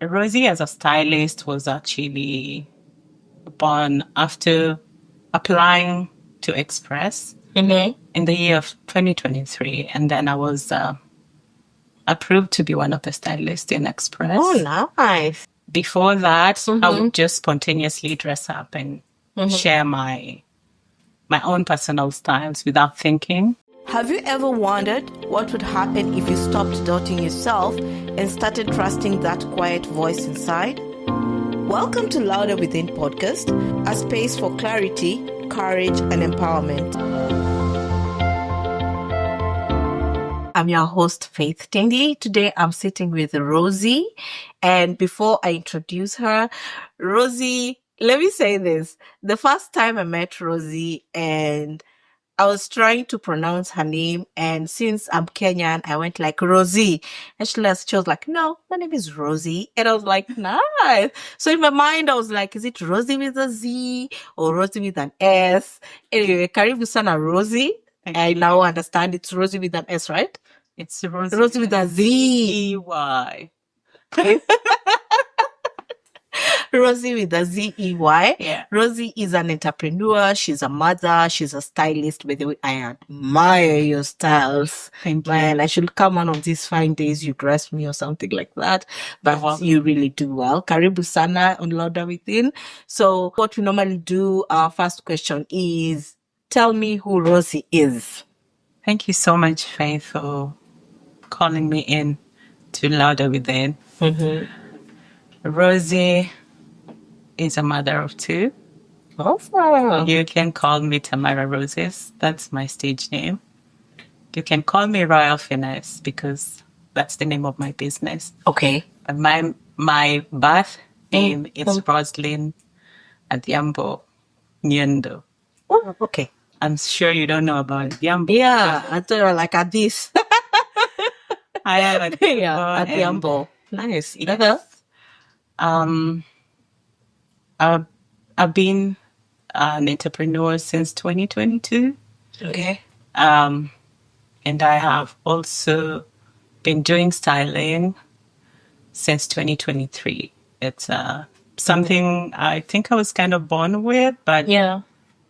Rozzy as a stylist was actually born after applying to Express in the year of 2023. And then I was approved to be one of the stylists in Express. Oh, nice. Before that, I would just spontaneously dress up and share my own personal styles without thinking. Have you ever wondered what would happen if you stopped doubting yourself and started trusting that quiet voice inside? Welcome to Louder Within podcast, a space for clarity, courage, and empowerment. I'm your host, Faith Tindy. Today, I'm sitting with Rozzy. And before I introduce her, Rozzy, let me say this. The first time I met Rozzy and I was trying to pronounce her name, and since I'm Kenyan, I went like Rozzy. And she was like, no, my name is Rozzy. And I was like, nice. So in my mind, I was like, is it Rozzy with a Z or Rozzy with an S? Anyway, karibu sana Rozzy. I now understand it's Rozzy with an S, right? It's Rozzy with a Z. E-Y. Rozzy with a Z-E-Y. Yeah. Rozzy is an entrepreneur. She's a mother. She's a stylist. By the way, I admire your styles. Thank you. Man, I should come one of these fine days you dress me or something like that. But you really do well. Karibu sana on Louder Within. So what we normally do, our first question is, tell me who Rozzy is. Thank you so much, Faith, for calling me in to Louder Within. Rozzy is a mother of two. Awesome. You can call me Tamara Rozyz. That's my stage name. You can call me Royal Finesse because that's the name of my business. Okay. And my birth name is Roslyn Adhiambo Nyendo. Oh, okay. I'm sure you don't know about Adhiambo. Yeah, I thought you were like at this. I am Adhiambo. Yeah, Adhiambo. Nice. Yes. I've been an entrepreneur since 2022. Okay. And I have also been doing styling since 2023. It's something I think I was kind of born with, but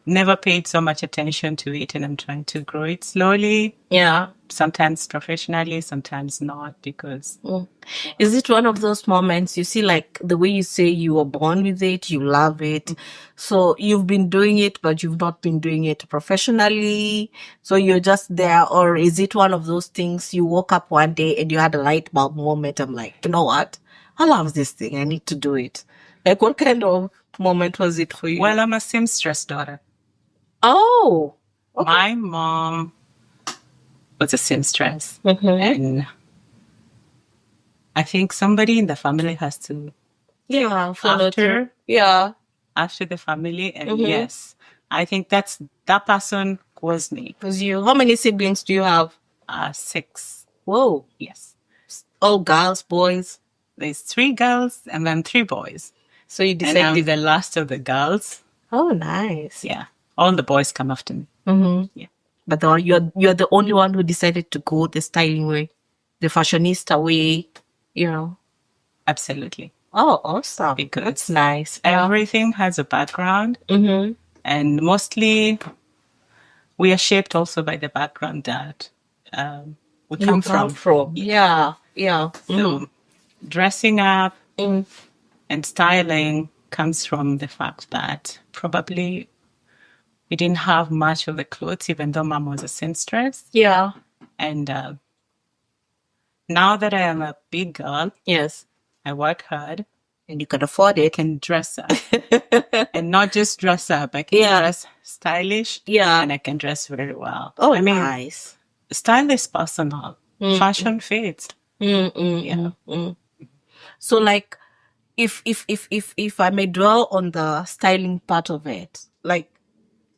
never paid so much attention to it, and I'm trying to grow it slowly. Yeah. Sometimes professionally, sometimes not, because... Is it one of those moments you see, like the way you say you were born with it, you love it, so you've been doing it, but you've not been doing it professionally, so you're just there? Or is it one of those things you woke up one day and you had a light bulb moment, I'm like, you know what? I love this thing. I need to do it. Like, what kind of moment was it for you? Well, I'm a seamstress daughter. Oh. Okay. My mom was a seamstress. And I think somebody in the family has to follow through. Yeah. After the family. And yes, I think that person was me. Was you. How many siblings do you have? 6. Whoa. Yes. All girls, boys? There's 3 girls and then 3 boys. So you decided... And I'm the last of the girls. Oh, nice. Yeah. All the boys come after me. Yeah. But you're the only one who decided to go the styling way, the fashionista way, you know. Absolutely. Oh, awesome. Because that's nice. Everything has a background. And mostly we are shaped also by the background that we come from. Yeah. Yeah. So dressing up and styling comes from the fact that probably we didn't have much of the clothes, even though mom was a seamstress. Yeah. And now that I am a big girl, yes, I work hard. And you can afford it. I can dress up. And not just dress up. I can dress stylish. Yeah. And I can dress very well. Oh, I mean, nice. Style is personal. Fashion fades. Yeah. So, like, if I may dwell on the styling part of it, like,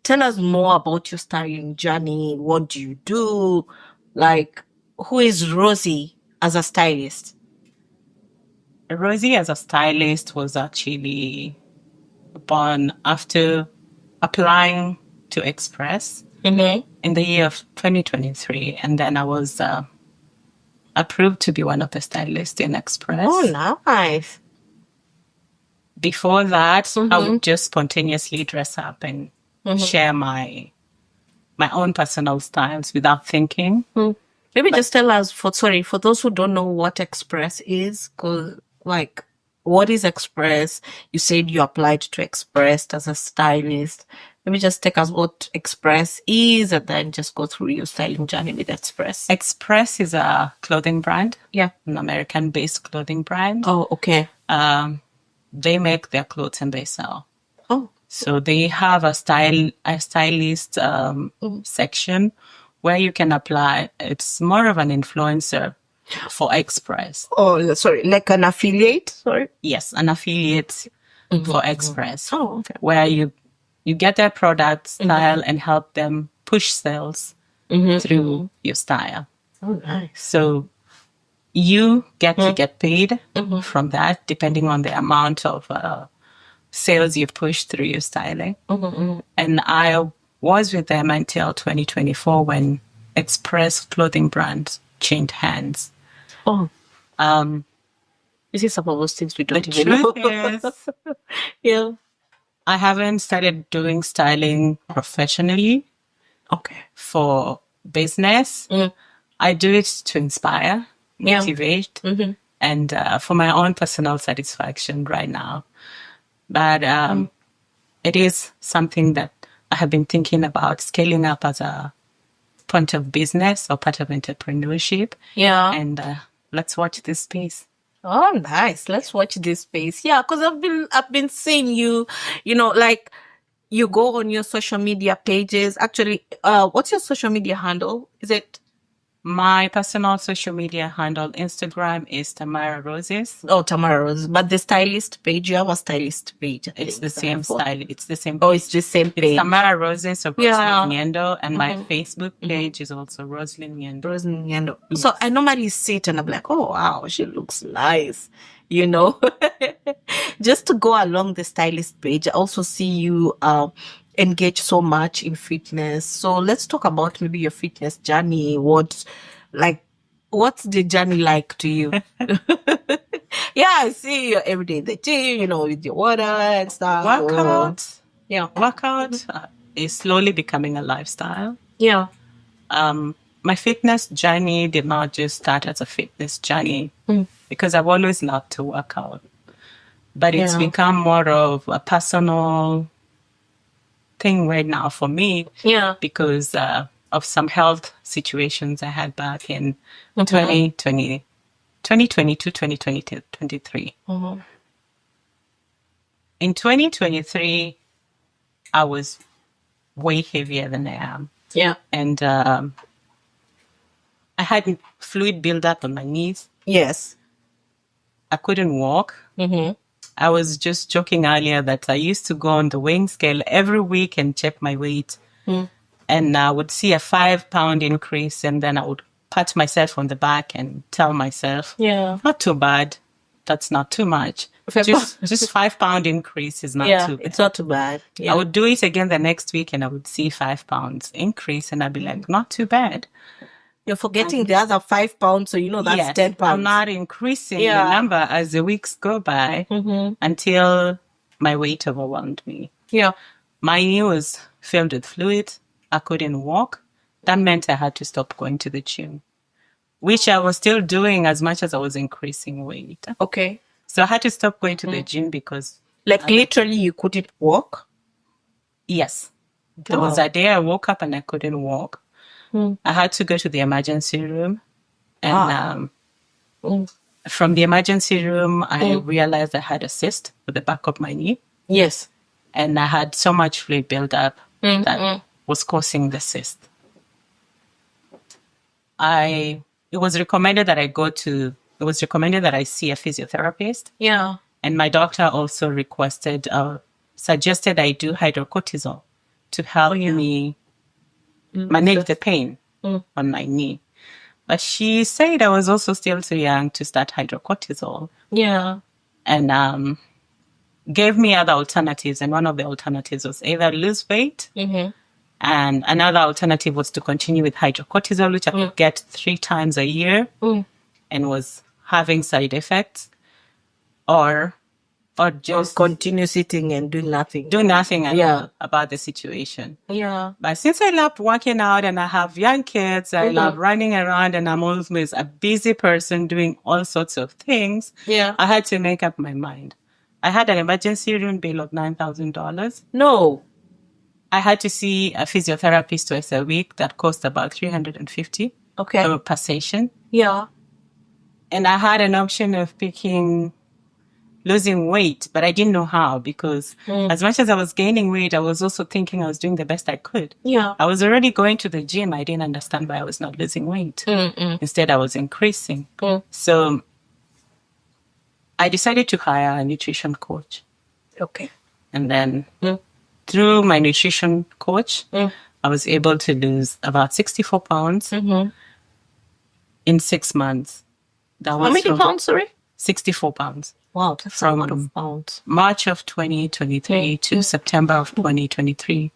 tell us more about your styling journey. What do you do? Like, who is Rozzy as a stylist? Rozzy as a stylist was actually born after applying to Express in the year of 2023. And then I was approved to be one of the stylists in Express. Oh, nice. Before that, I would just spontaneously dress up and share my own personal styles without thinking. Maybe just tell us, for those who don't know what Express is, because like, what is Express? You said you applied to Express as a stylist. Maybe just take us what Express is and then just go through your styling journey with Express. Express is a clothing brand. Yeah. An American-based clothing brand. Oh, okay. They make their clothes and they sell. Oh. So they have a stylist section where you can apply. It's more of an influencer for Express. Oh, sorry, like an affiliate? Sorry. Yes, an affiliate for Express. Oh, okay. Where you get their product, style, and help them push sales through your style. Oh, nice. So you get to get paid from that, depending on the amount of sales you push through your styling. And I was with them until 2024 when Express clothing brand changed hands. Oh. This is some of those things we don't The even know. truth is, Yeah. I haven't started doing styling professionally Okay. for business. I do it to inspire, motivate, and for my own personal satisfaction right now. But it is something that I have been thinking about scaling up as a point of business or part of entrepreneurship. Yeah. And let's watch this space. Oh, nice. Let's watch this space. Yeah, because I've been seeing you, like you go on your social media pages. Actually, what's your social media handle? Is it? My personal social media handle, Instagram, is Tamara Rozyz. Oh, Tamara Rozyz. But the stylist page, you have a stylist page. It's the same style. It's the same. Oh, it's the same page. It's Tamara Rozyz of Yeah. Roslyn Nyendo, and my Facebook page is also Roslyn Nyendo. Roslyn Nyendo. So I normally see it and I'm like, oh wow, she looks nice. Just to go along the stylist page, I also see you engage so much in fitness. So let's talk about maybe your fitness journey. What's the journey like to you? Yeah, I see you every day in the gym, with your water and stuff. Workout is slowly becoming a lifestyle. Yeah. My fitness journey did not just start as a fitness journey because I've always loved to work out. But it's become more of a personal thing right now for me. Yeah. Because of some health situations I had back in 2022, 2023. In 2023, I was way heavier than I am. Yeah. And I had fluid buildup on my knees. Yes. I couldn't walk. I was just joking earlier that I used to go on the weighing scale every week and check my weight. And I would see a 5-pound increase, and then I would pat myself on the back and tell myself, not too bad. That's not too much. Just 5-pound increase is not too bad. It's not too bad. Yeah. I would do it again the next week and I would see 5 pounds increase and I'd be like, not too bad. You're forgetting the other 5 pounds, so that's 10 pounds. I'm not increasing the number as the weeks go by until my weight overwhelmed me. Yeah. My knee was filled with fluid. I couldn't walk. That meant I had to stop going to the gym, which I was still doing as much as I was increasing weight. Okay. So I had to stop going to the gym because... literally you couldn't walk? Yes. There was a day I woke up and I couldn't walk. I had to go to the emergency room. And from the emergency room, I realized I had a cyst at the back of my knee. Yes. And I had so much fluid buildup that was causing the cyst. It was recommended that I see a physiotherapist. Yeah. And my doctor also suggested I do hydrocortisone to help me manage the pain on my knee. But she said I was also still too young to start hydrocortisone. Yeah. And gave me other alternatives. And one of the alternatives was either lose weight. And another alternative was to continue with hydrocortisone, which I could get 3 times a year. and was having side effects, or just continue sitting and do nothing. do nothing at all about the situation. Yeah. But since I love working out and I have young kids, I love running around, and I'm always a busy person doing all sorts of things. Yeah. I had to make up my mind. I had an emergency room bill of $9,000. No. I had to see a physiotherapist twice a week. That cost about $350 per session. Yeah. And I had an option of picking losing weight, but I didn't know how, because as much as I was gaining weight, I was also thinking I was doing the best I could. Yeah. I was already going to the gym. I didn't understand why I was not losing weight. Instead, I was increasing. So I decided to hire a nutrition coach. Okay. And then through my nutrition coach, I was able to lose about 64 pounds in 6 months. How many pounds, sorry? 64 pounds. Wow, that's a lot of pounds. March of 2023 to September of 2023,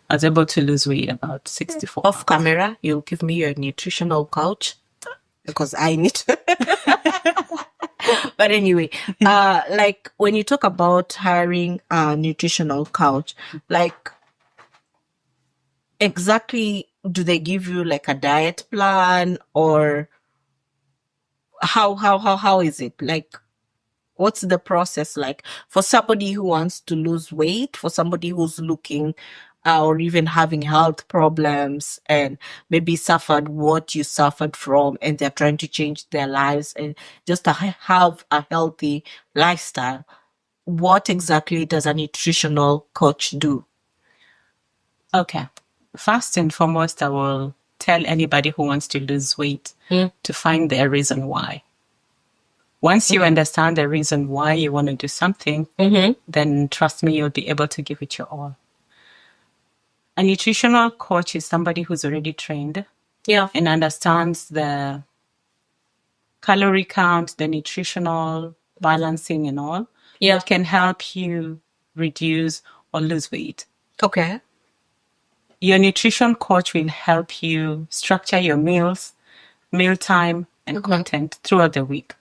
I was able to lose weight about 64 Off camera, you'll give me your nutritional coach, because I need to. But anyway, like when you talk about hiring a nutritional coach, like exactly, do they give you like a diet plan, or how is it? Like, what's the process like for somebody who wants to lose weight, for somebody who's looking or even having health problems and maybe suffered what you suffered from, and they're trying to change their lives and just to have a healthy lifestyle? What exactly does a nutritional coach do? Okay. First and foremost, I will tell anybody who wants to lose weight to find their reason why. Once you understand the reason why you want to do something, then trust me, you'll be able to give it your all. A nutritional coach is somebody who's already trained and understands the calorie count, the nutritional balancing and all. That can help you reduce or lose weight. Okay. Your nutrition coach will help you structure your meals, mealtime, and content throughout the week.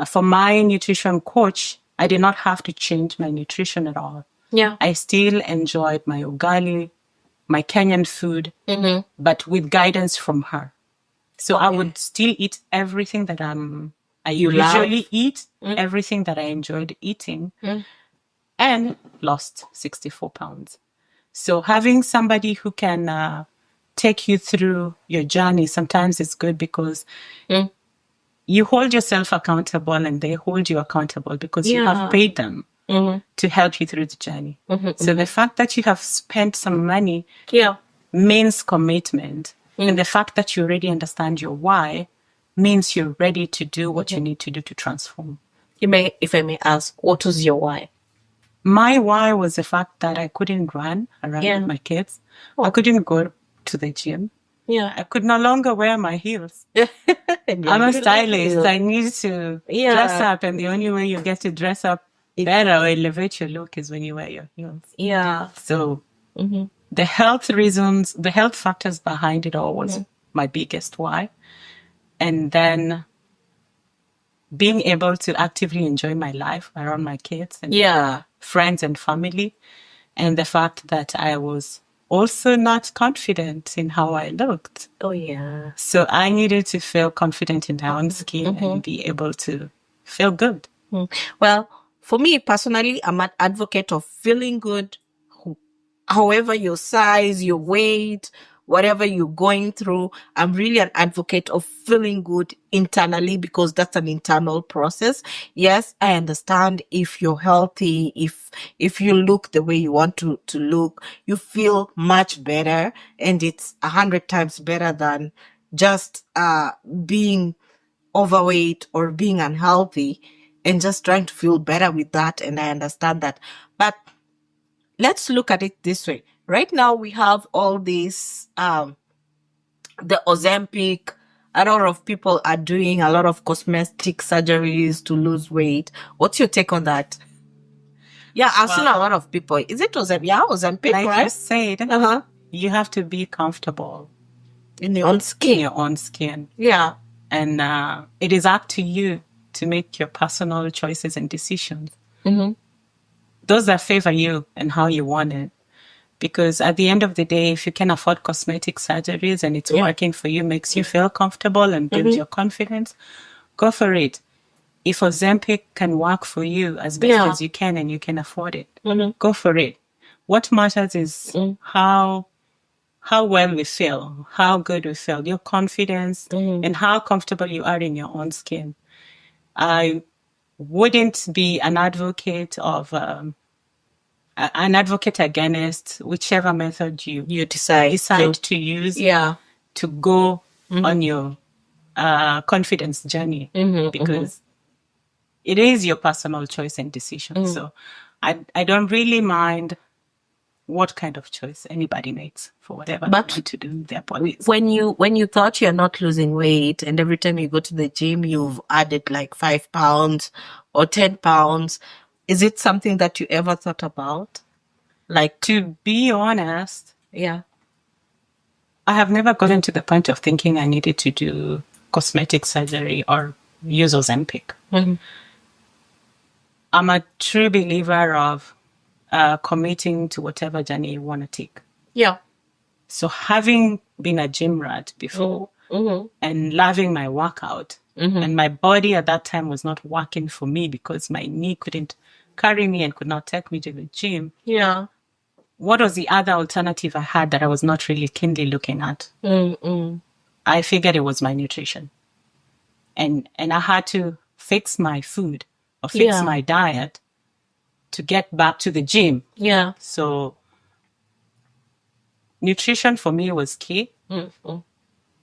For my nutrition coach, I did not have to change my nutrition at all. I still enjoyed my ugali, my Kenyan food, but with guidance from her. So I would still eat everything that I usually eat, everything that I enjoyed eating, and lost 64 pounds. So having somebody who can take you through your journey sometimes is good, because you hold yourself accountable and they hold you accountable, because you have paid them to help you through the journey. So the fact that you have spent some money means commitment. And the fact that you already understand your why means you're ready to do what you need to do to transform. If I may ask, what was your why? My why was the fact that I couldn't run around with my kids. I couldn't go to the gym. I could no longer wear my heels. I'm a stylist. I need to dress up, and the only way you get to dress up better or elevate your look is when you wear your heels. So the health reasons, the health factors behind it all was my biggest why. And then being able to actively enjoy my life around my kids and friends and family. And the fact that I was also not confident in how I looked. So I needed to feel confident in my own skin and be able to feel good. Well, for me personally, I'm an advocate of feeling good, however your size, your weight, whatever you're going through. I'm really an advocate of feeling good internally, because that's an internal process. Yes, I understand if you're healthy, if you look the way you want to look, you feel much better, and it's 100 times better than just being overweight or being unhealthy and just trying to feel better with that. And I understand that. But let's look at it this way. Right now, we have all these, the Ozempic. A lot of people are doing a lot of cosmetic surgeries to lose weight. What's your take on that? I've seen a lot of people. Is it Ozempic? Ozempic, like right? You said, you have to be comfortable in your own skin. In your own skin. And it is up to you to make your personal choices and decisions. Mm-hmm. Those that favor you and how you want it. Because at the end of the day, if you can afford cosmetic surgeries and it's working for you, makes you feel comfortable and builds your confidence, go for it. If Ozempic can work for you as best as you can and you can afford it, go for it. What matters is how well we feel, how good we feel, your confidence, and how comfortable you are in your own skin. I wouldn't be an advocate of an advocate against whichever method you decide to use to go on your confidence journey, because it is your personal choice and decision. So I don't really mind what kind of choice anybody makes for whatever they want to do with their bodies. When you thought you're not losing weight, and every time you go to the gym you've added like 5 pounds or 10 pounds, is it something that you ever thought about? Like, to be honest, yeah, I have never gotten to the point of thinking I needed to do cosmetic surgery or use Ozempic. I'm a true believer of committing to whatever journey you want to take. Yeah. So having been a gym rat before and loving my workout, and my body at that time was not working for me because my knee couldn't carry me and could not take me to the gym. Yeah. What was the other alternative I had that I was not really keenly looking at? I figured it was my nutrition. And I had to fix my food or fix my diet to get back to the gym. Yeah. So nutrition for me was key.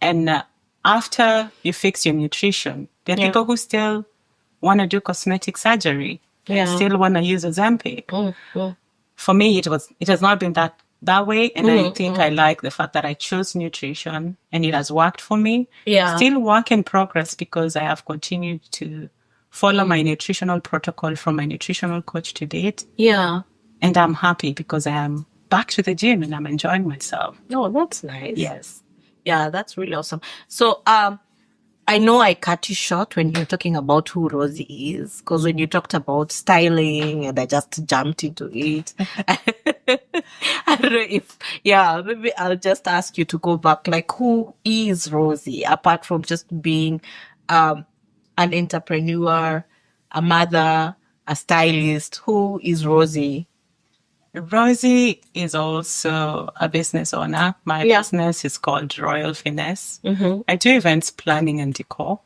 And after you fix your nutrition, there are people who still want to do cosmetic surgery and still want to use Ozempic. For me, it has not been that way. And I think I like the fact that I chose nutrition and it has worked for me. Yeah. Still work in progress because I have continued to follow my nutritional protocol from my nutritional coach to date. Yeah. And I'm happy because I am back to the gym and I'm enjoying myself. Oh, that's nice. Yes. Yeah, that's really awesome. So, I know I cut you short when you're talking about who Rozzy is, because when you talked about styling and I just jumped into it. I don't know if, maybe I'll just ask you to go back. Like, who is Rozzy, apart from just being an entrepreneur, a mother, a stylist? Who is Rozzy? Rozzy is also a business owner. My business is called Royal Finesse. I do events planning and decor.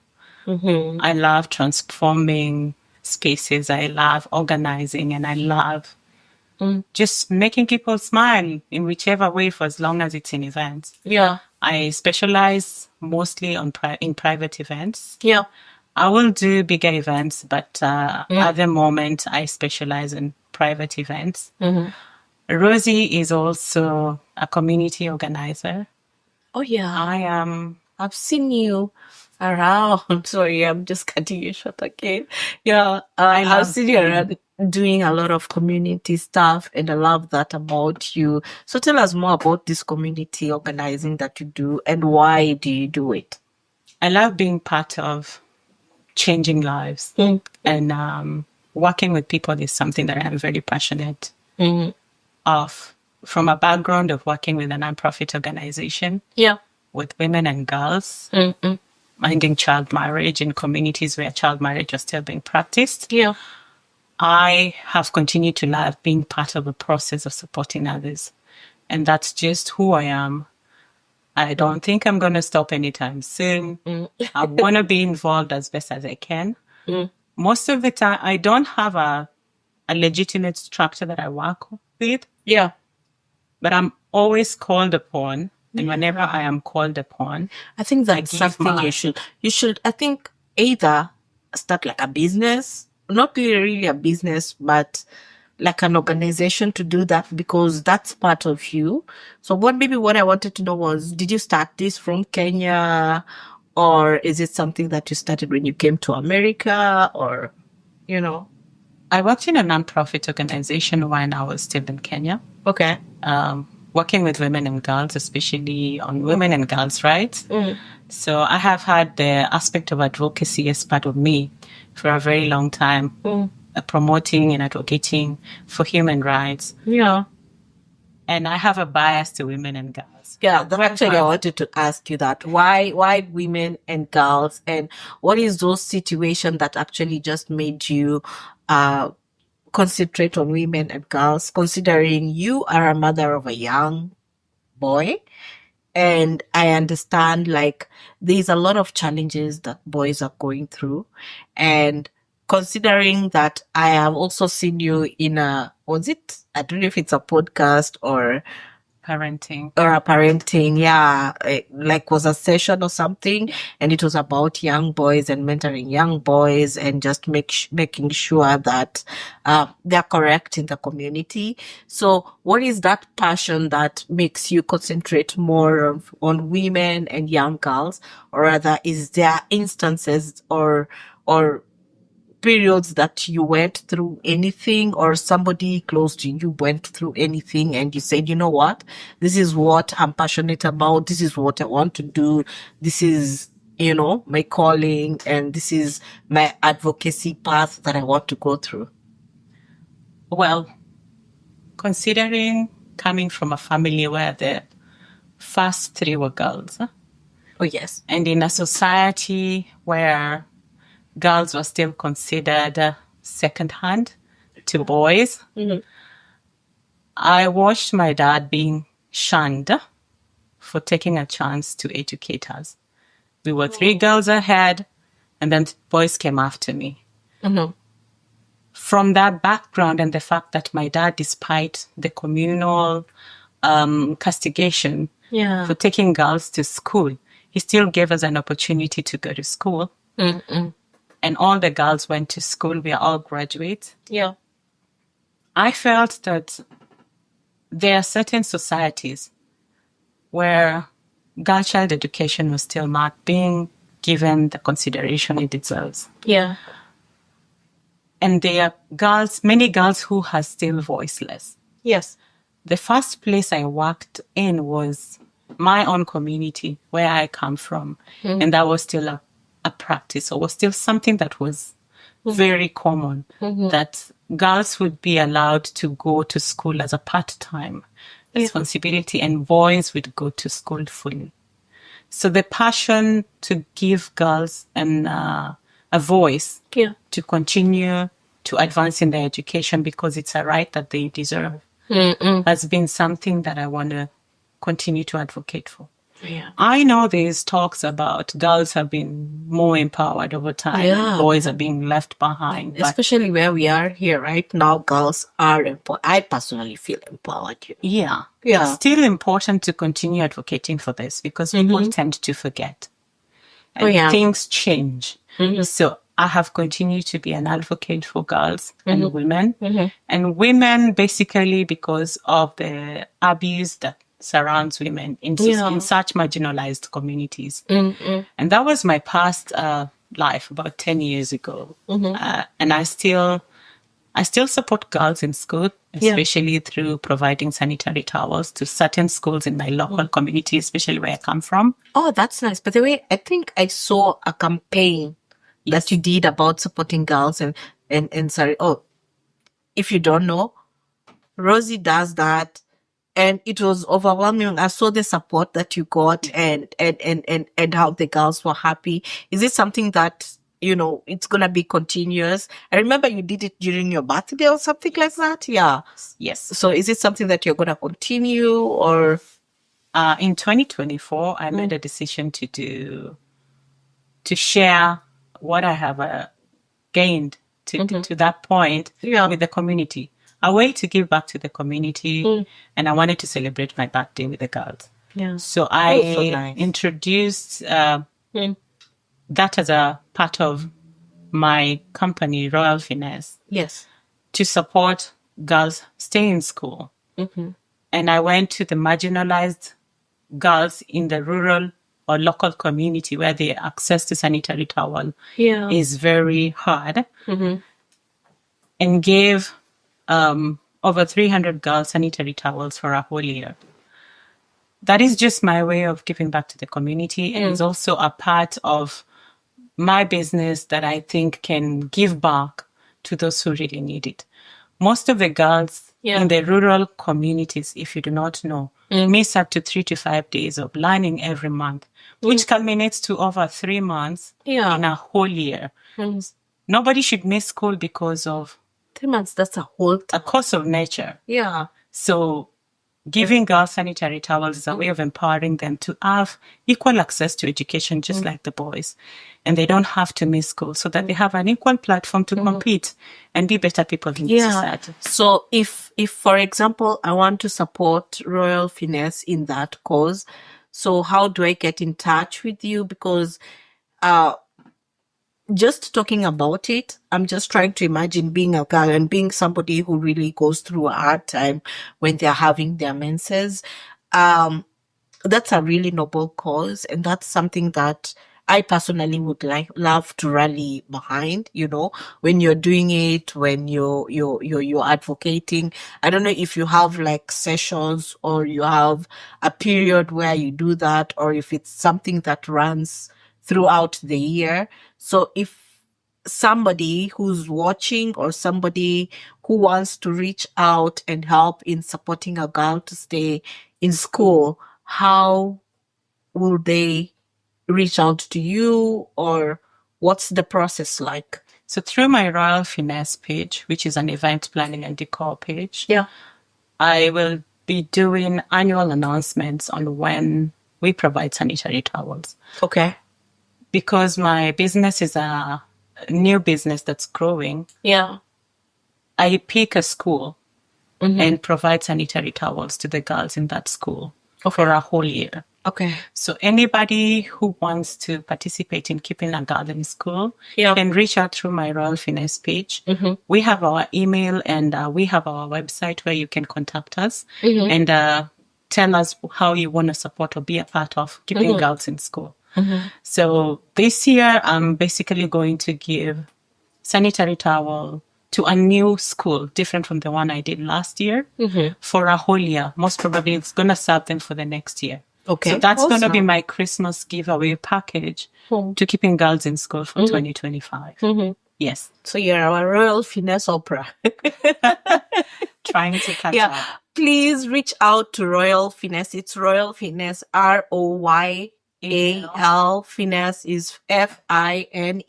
I love transforming spaces. I love organizing, and I love just making people smile in whichever way, for as long as it's in events. Yeah. I specialize mostly in private events. Yeah. I will do bigger events, but at the moment I specialize in private events. Rozzy is also a community organizer. Oh, yeah. I am. I've seen you around. Sorry, I'm just cutting you short again. Yeah, I've seen you around doing a lot of community stuff, and I love that about you. So tell us more about this community organizing that you do, and why do you do it? I love being part of changing lives, and working with people is something that I'm very passionate of. From a background of working with a nonprofit organization, with women and girls, minding child marriage in communities where child marriage is still being practiced. I have continued to love being part of the process of supporting others. And that's just who I am. I don't think I'm going to stop anytime soon. I want to be involved as best as I can. Most of the time, I don't have a legitimate structure that I work with. But I'm always called upon. And whenever I am called upon, I think that's something you should, I think, either start like a business, not really a business, but like an organization to do that, because that's part of you. So what I wanted to know was, did you start this from Kenya, or is it something that you started when you came to America, or, I worked in a nonprofit organization when I was still in Kenya. Okay. working with women and girls, especially on women and girls' rights. So I have had the aspect of advocacy as part of me for a very long time, promoting and advocating for human rights. Yeah. And I have a bias to women and girls. Yeah, actually, I wanted to ask you that. Why women and girls? And what is those situations that actually just made you concentrate on women and girls, considering you are a mother of a young boy? And I understand like there's a lot of challenges that boys are going through. And considering that I have also seen you in I don't know if it's a podcast or Parenting. a parenting, yeah, like was a session or something, and it was about young boys and mentoring young boys and just making sure that they're correct in the community. So what is that passion that makes you concentrate more on women and young girls, or rather is there instances or periods that you went through anything, or somebody close to you went through anything and you said, you know what, this is what I'm passionate about, this is what I want to do, this is, my calling, and this is my advocacy path that I want to go through? Well, considering coming from a family where the first three were girls, Oh, yes. and in a society where girls were still considered second-hand to boys, I watched my dad being shunned for taking a chance to educate us. We were three girls ahead, and then boys came after me. From that background and the fact that my dad, despite the communal castigation for taking girls to school, he still gave us an opportunity to go to school. And all the girls went to school. We are all graduates. Yeah. I felt that there are certain societies where girl child education was still not being given the consideration it deserves. Yeah. And there are many girls who are still voiceless. Yes. The first place I worked in was my own community where I come from. And that was still a practice, or was still something that was very common, that girls would be allowed to go to school as a part-time responsibility, and boys would go to school fully. So the passion to give girls a voice to continue to advance in their education because it's a right that they deserve has been something that I want to continue to advocate for. Yeah. I know there's talks about girls have been more empowered over time. Yeah. Boys are being left behind. Especially where we are here right now, girls are empowered. I personally feel empowered. Yeah. Yeah. It's still important to continue advocating for this because people tend to forget. And things change. So I have continued to be an advocate for girls and women. And women basically because of the abuse that surrounds women in such marginalized communities. And that was my past life about 10 years ago. And I still support girls in school, especially through providing sanitary towels to certain schools in my local community, especially where I come from. Oh, that's nice. By the way, I think I saw a campaign that you did about supporting girls and sorry. Oh, if you don't know, Rozzy does that. And it was overwhelming. I saw the support that you got and how the girls were happy. Is it something that, it's going to be continuous? I remember you did it during your birthday or something like that. Yeah. Yes. So is it something that you're going to continue, or? In 2024, I made a decision to share what I have gained to that point with the community. A way to give back to the community, and I wanted to celebrate my birthday with the girls. Yeah. So I introduced that as a part of my company, Royal Finesse. Yes. To support girls stay in school. And I went to the marginalized girls in the rural or local community where the access to sanitary towel is very hard, and gave over 300 girls sanitary towels for a whole year. that is just my way of giving back to the community. And it's also a part of my business that I think can give back to those who really need it. Most of the girls in the rural communities, if you do not know, miss up to 3 to 5 days of learning every month, which culminates to over 3 months in a whole year. Nobody should miss school because of 3 months, that's a whole a course of nature. Yeah. So giving girls sanitary towels is a way of empowering them to have equal access to education, just like the boys. And they don't have to miss school, so that they have an equal platform to compete and be better people in society. So if, for example, I want to support Royal Finesse in that cause, so how do I get in touch with you? Because just talking about it, I'm just trying to imagine being a girl and being somebody who really goes through a hard time when they're having their menses. That's a really noble cause, and that's something that I personally would love to rally behind. You know, when you're doing it, when you're advocating. I don't know if you have like sessions or you have a period where you do that, or if it's something that runs throughout the year. So if somebody who's watching or somebody who wants to reach out and help in supporting a girl to stay in school, how will they reach out to you, or what's the process like? So through my Royal Finesse page, which is an event planning and decor page, I will be doing annual announcements on when we provide sanitary towels. Okay. Because my business is a new business that's growing, I pick a school and provide sanitary towels to the girls in that school for a whole year. Okay. So anybody who wants to participate in keeping a girl in school can reach out through my Royal Finesse page. We have our email and we have our website where you can contact us and tell us how you want to support or be a part of keeping girls in school. So this year, I'm basically going to give sanitary towel to a new school, different from the one I did last year, for a whole year. Most probably it's going to serve them for the next year. Okay. So that's going to be my Christmas giveaway package to keeping girls in school for 2025. Yes. So you're our Royal Finesse Opera. Trying to catch up. Please reach out to Royal Finesse. It's Royal Finesse, ROYAL. Finesse is FINESS.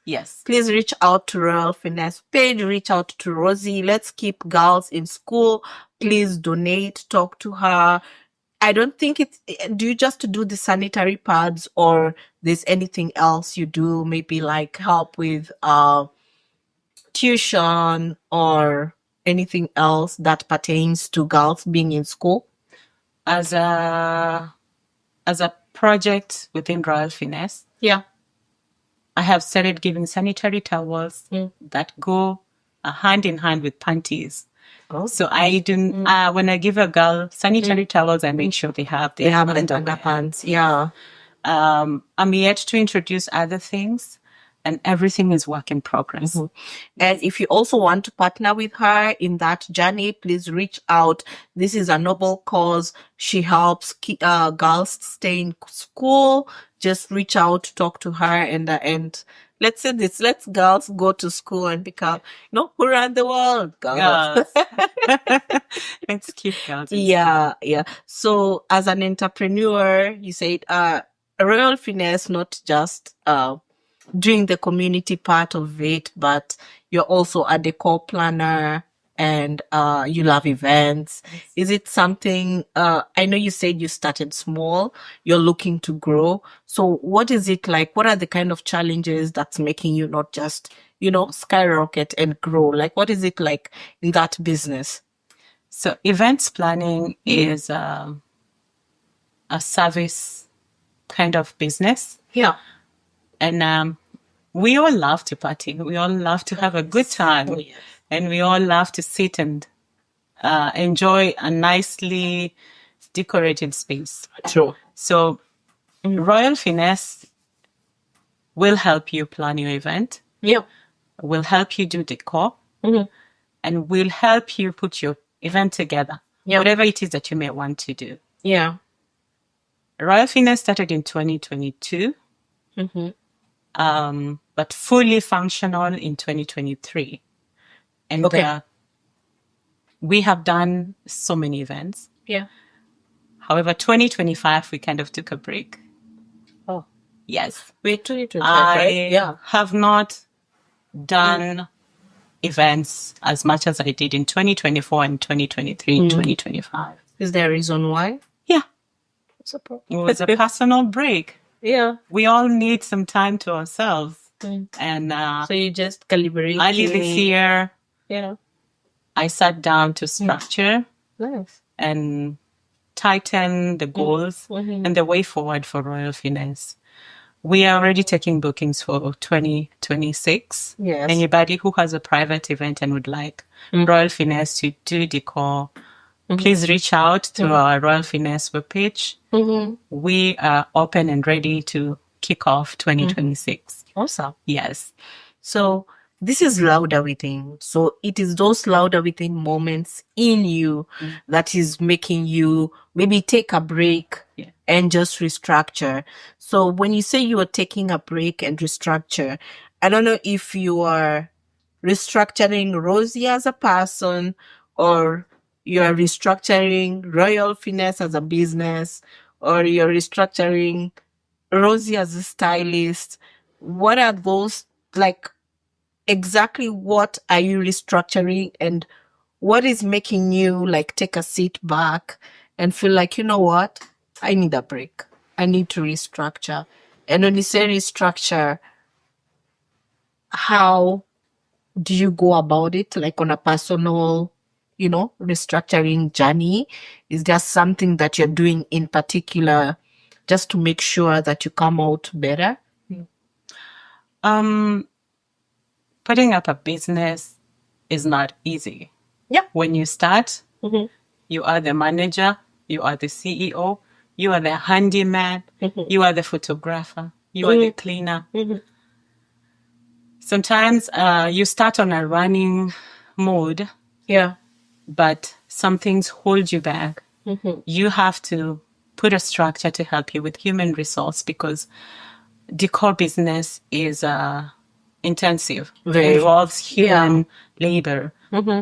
Yes. Please reach out to Royal Finesse page. Reach out to Rozzy. Let's keep girls in school. Please donate. Talk to her. I don't think do you just do the sanitary pads, or there's anything else you do? Maybe like help with tuition or anything else that pertains to girls being in school? As a project within Royal Finesse, I have started giving sanitary towels that go hand in hand with panties. So I do, when I give a girl sanitary towels, I make sure they have underpants. I'm yet to introduce other things, and everything is work in progress. And if you also want to partner with her in that journey, please reach out. This is a noble cause. She helps girls stay in school. Just reach out, talk to her, and let's say this, let's girls go to school and become, who run the world? Girls. Let's keep girls. Yeah. So as an entrepreneur, you said, Royal Finesse, not just, doing the community part of it, but you're also a decor planner and you love events. Is it something, I know you said you started small, you're looking to grow. So what is it like? What are the kind of challenges that's making you not just, skyrocket and grow? Like, what is it like in that business? So events planning is a service kind of business. Yeah. And we all love to party. We all love to have a good time. Oh, yes. And we all love to sit and enjoy a nicely decorated space. True. So Royal Finesse will help you plan your event. Yeah. Will help you do decor. And will help you put your event together. Whatever it is that you may want to do. Yeah. Royal Finesse started in 2022, but fully functional in 2023. And Okay. we have done so many events. Yeah. However, 2025, we kind of took a break. Oh. Yes. Wait, 2025, right? Yeah. have not done events as much as I did in 2024 and 2023 and 2025. Is there a reason why? Yeah. What's the problem? It was a personal break. Yeah. We all need some time to ourselves. And So you just calibrate. early this year, Yeah. I sat down to structure Nice. and tighten the goals and the way forward for Royal Finesse. We are already taking bookings for 2026. Yes. Anybody who has a private event and would like Royal Finesse to do decor, please reach out to our Royal Finesse webpage. We are open and ready to kick off 2026. Awesome. Yes. So this is louder within. So it is those louder within moments in you that is making you maybe take a break and just restructure. So when you say you are taking a break and restructure, I don't know if you are restructuring Rozy as a person or you are restructuring Royal Finesse as a business or you're restructuring Rozy as a stylist. What are those, like, exactly what are you restructuring and what is making you like take a seat back and feel like, you know what, I need a break, I need to restructure? And when you say restructure, how do you go about it, like on a personal, restructuring journey? Is there something that you're doing in particular just to make sure that you come out better? Putting up a business is not easy. Yeah. When you start, you are the manager, you are the CEO, you are the handyman, you are the photographer, you are the cleaner. Sometimes you start on a running mode, but some things hold you back. You have to put a structure to help you with human resource because decor business is intensive. It involves human labor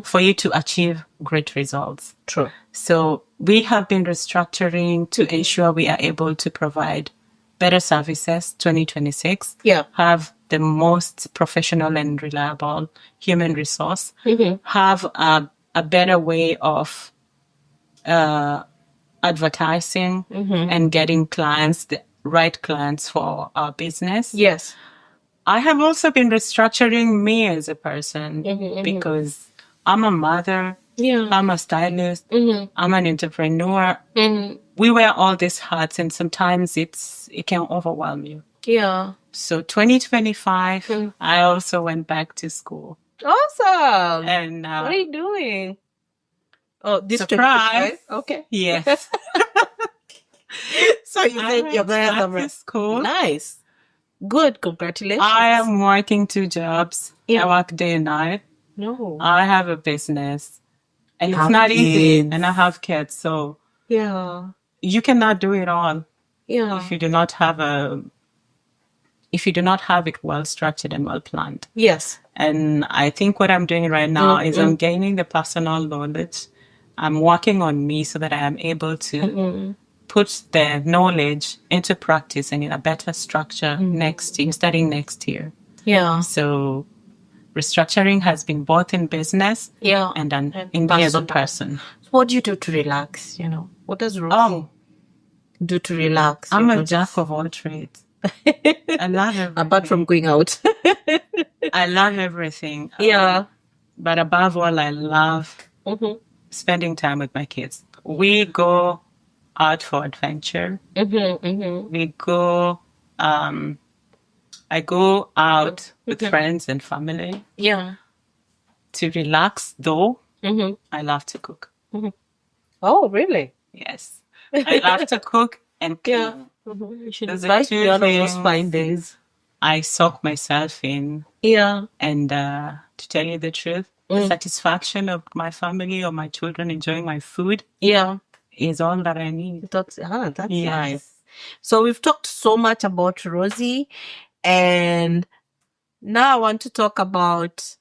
for you to achieve great results. True. So we have been restructuring to ensure we are able to provide better services 2026. Have the most professional and reliable human resource. Have a better way of advertising and getting clients, the right clients for our business. Yes. I have also been restructuring me as a person because I'm a mother, I'm a stylist, I'm an entrepreneur. We wear all these hats and sometimes it can overwhelm you. Yeah. So 2025, I also went back to school. Awesome. And what are you doing? Oh, this surprise. Okay. Yes. So you said you're going to school. Nice. Good. Congratulations. I am working 2 jobs. I work day and night. No. I have a business. And it's not easy. And I have kids. So you cannot do it all. If you do not have it well structured and well planned. Yes. And I think what I'm doing right now is I'm gaining the personal knowledge. I'm working on me so that I am able to put the knowledge into practice and in a better structure starting next year. Yeah. So restructuring has been both in business and in me as a person. So what do you do to relax? What does Rozy do to relax? I'm a jack of all trades. I love everything. Apart from going out. I love everything. But above all, I love spending time with my kids. We go out for adventure. We go, I go out with friends and family. To relax, though, I love to cook. Oh, really? Yes. I love to cook and clean. You should invite me on those fine days. I soak myself in. And to tell you the truth, the satisfaction of my family or my children enjoying my food is all that I need. That's nice. So we've talked so much about Rozzy, and now I want to talk about,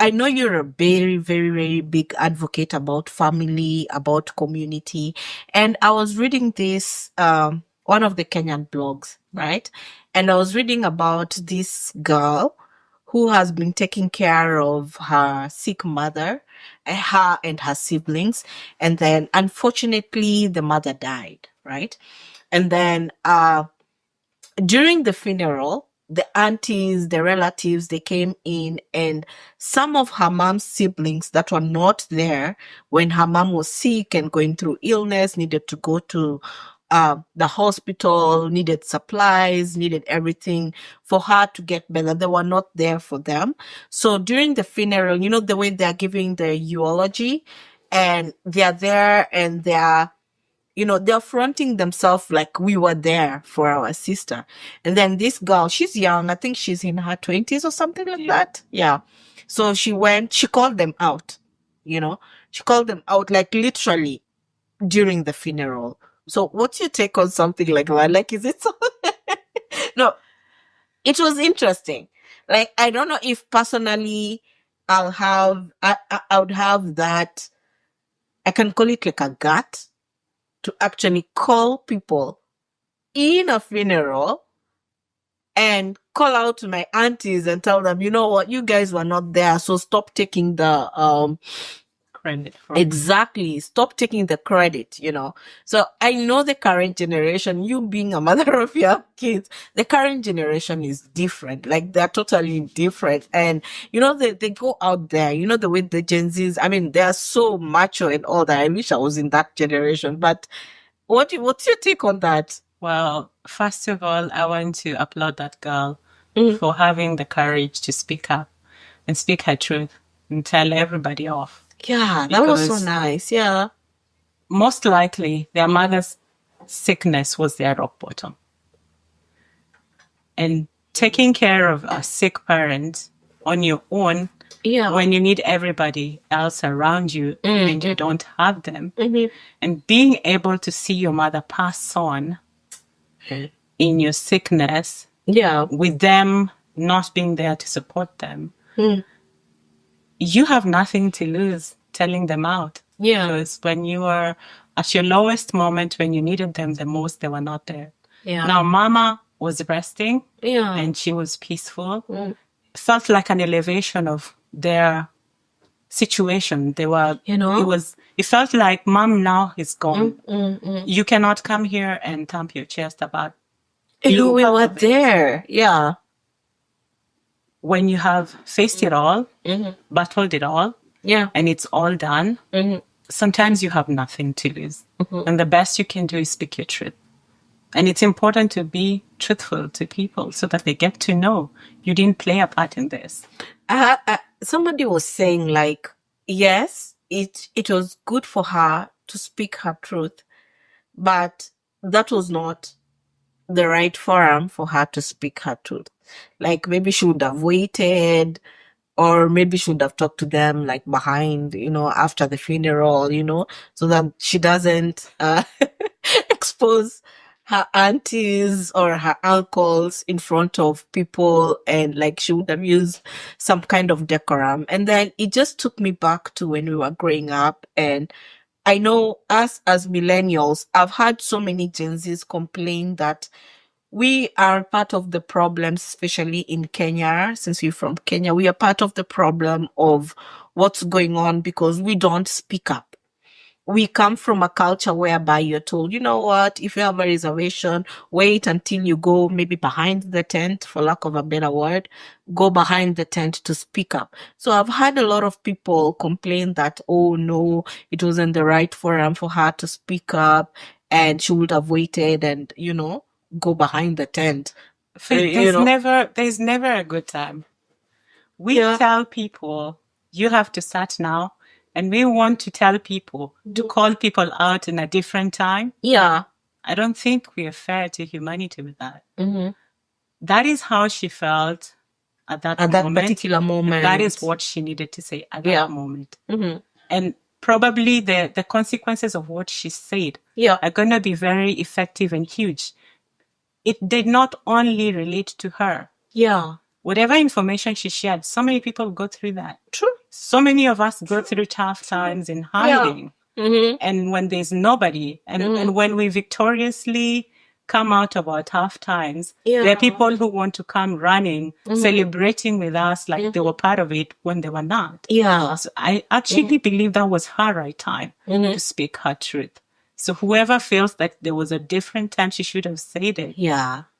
I know you're a very, very, very big advocate about family, about community. And I was reading this, one of the Kenyan blogs, right? And I was reading about this girl who has been taking care of her sick mother, her and her siblings. And then unfortunately, the mother died, right? And then, during the funeral, the aunties, the relatives, they came in, and some of her mom's siblings that were not there when her mom was sick and going through illness, needed to go to the hospital, needed supplies, needed everything for her to get better. They were not there for them. So during the funeral, you know, the way they're giving the eulogy, and they're there and they're, you know, they're fronting themselves like we were there for our sister. And then this girl, she's young. I think she's in her 20s or something like that. Yeah. So she called them out, you know, she called them out like literally during the funeral. So what's your take on something like that? Like, is it so? No, it was interesting. Like, I don't know if personally I would have that, I can call it like a gut to actually call people in a funeral and call out to my aunties and tell them, you know what, you guys were not there, so stop taking the Credit for exactly, stop taking the credit, you know. So I know the current generation, you being a mother of your kids, the current generation is different. Like, they're totally different. And you know, they go out there, you know, the way the Gen Zs, I mean, they're so macho and all that. I wish I was in that generation. But what's your take on that? Well, first of all, I want to applaud that girl Mm. for having the courage to speak up and speak her truth and tell everybody off. Yeah, that was so Because nice. Yeah. most likely their mother's sickness was their rock bottom. And taking care of a sick parent on your own, Yeah. when you need everybody else around you and you don't have them, Mhm. and being able to see your mother pass on in your sickness, Yeah. with them not being there to support them, Mm. you have nothing to lose telling them out. Yeah. Because when you were at your lowest moment, when you needed them the most, they were not there. Yeah. Now, Mama was resting Yeah. and she was peaceful. Felt like an elevation of their situation. They were, You know? it felt like Mom now is gone. Mm. You cannot come here and thump your chest about You know, being we part were of it. there. Yeah. When you have faced it all, battled it all, Yeah. and it's all done, sometimes you have nothing to lose. And the best you can do is speak your truth. And it's important to be truthful to people so that they get to know you didn't play a part in this. Somebody was saying, like, yes, it was good for her to speak her truth, but that was not the right forum for her to speak her truth. Like, maybe she would have waited, or maybe she would have talked to them like behind, you know, after the funeral, you know, so that she doesn't expose her aunties or her uncles in front of people, and like she would have used some kind of decorum. And then it just took me back to when we were growing up. And I know us as millennials, I've had so many Gen Zs complain that we are part of the problem, especially in Kenya. Since we're from Kenya, we are part of the problem of what's going on because we don't speak up. We come from a culture whereby you're told, you know what, if you have a reservation, wait until you go maybe behind the tent, for lack of a better word, go behind the tent to speak up. So I've had a lot of people complain that, oh no, it wasn't the right forum for her to speak up, and she would have waited and, you know, go behind the tent. There's never a good time. We tell people, you have to start now. And we want to tell people to call people out in a different time. Yeah. I don't think we are fair to humanity with that. Mm-hmm. That is how she felt at that At that particular moment. That is what she needed to say at that moment. Mm-hmm. And probably the consequences of what she said are going to be very effective and huge. It did not only relate to her. Yeah. Whatever information she shared, so many people go through that. True. So many of us go through tough times in hiding. Mm-hmm. And when there's nobody, and when we victoriously come out of our tough times, there are people who want to come running, celebrating with us like they were part of it when they were not. Yeah. So I actually believe that was her right time to speak her truth. So whoever feels that there was a different time she should have said it,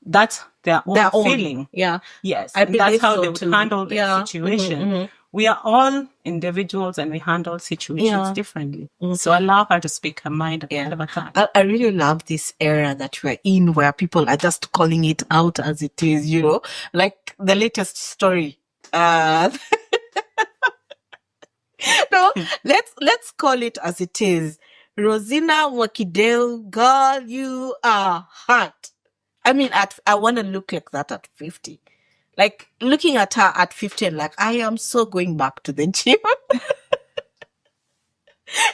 that's their own feeling. Yeah. Yes. And that's how they would handle the situation. We are all individuals and we handle situations differently. So allow her to speak her mind at whatever time. I really love this era that we're in where people are just calling it out as it is, you know, like the latest story. No, let's call it as it is. Rosina Wakidel, girl, you are hot. I mean, I want to look like that at 50. Like, looking at her at 50 and like, I am so going back to the gym.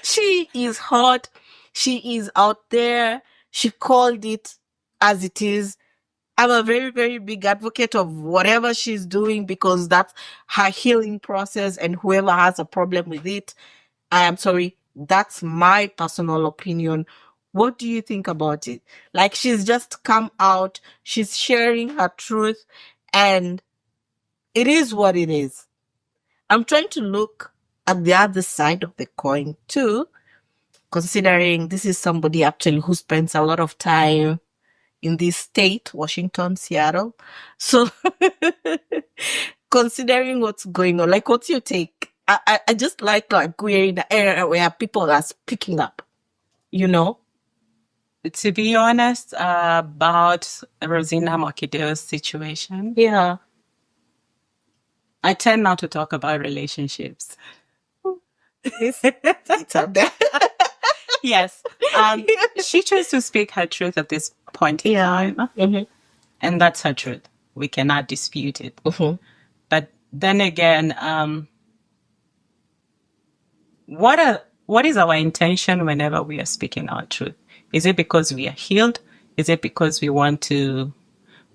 She is hot. She is out there. She called it as it is. I'm a very, very big advocate of whatever she's doing because that's her healing process, and whoever has a problem with it, I am sorry. That's my personal opinion. What do you think about it? Like, she's just come out, she's sharing her truth, and it is what it is. I'm trying to look at the other side of the coin too, considering this is somebody actually who spends a lot of time in this state, Washington, Seattle. So considering what's going on, like, what's your take? I just like we're in an area where people are speaking up, you know? To be honest, about Rosina Mokideo's situation. Yeah. I tend not to talk about relationships. It's out there. Yes. She chose to speak her truth at this point in time. Mm-hmm. And that's her truth. We cannot dispute it. Mm-hmm. But then again, what is our intention whenever we are speaking our truth? Is it because we are healed? Is it because we want to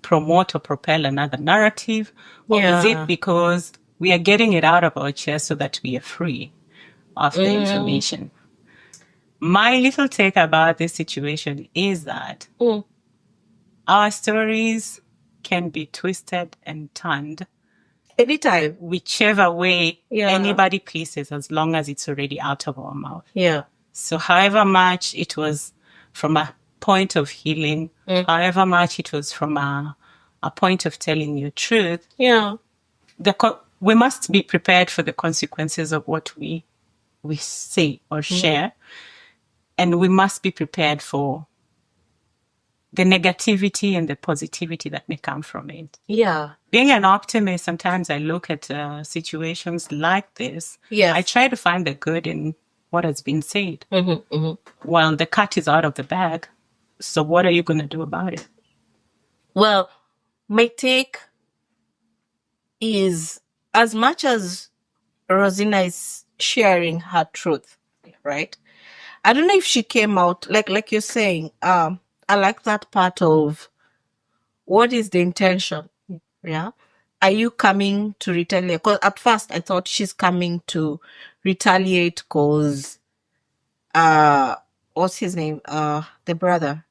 promote or propel another narrative? Or is it because we are getting it out of our chest so that we are free of the information? My little take about this situation is that our stories can be twisted and turned anytime, whichever way anybody pleases, as long as it's already out of our mouth. Yeah. So however much it was from a point of healing, however much it was from a point of telling you truth, we must be prepared for the consequences of what we say or share. And we must be prepared for the negativity and the positivity that may come from it. Yeah. Being an optimist, sometimes I look at situations like this. Yes. I try to find the good in what has been said. Well, the cat is out of the bag. So what are you going to do about it? Well, my take is, as much as Rosina is sharing her truth, right? I don't know if she came out, like you're saying, I like that part of what is the intention? Yeah. Are you coming to retaliate? Because at first I thought she's coming to retaliate because, what's his name? The brother.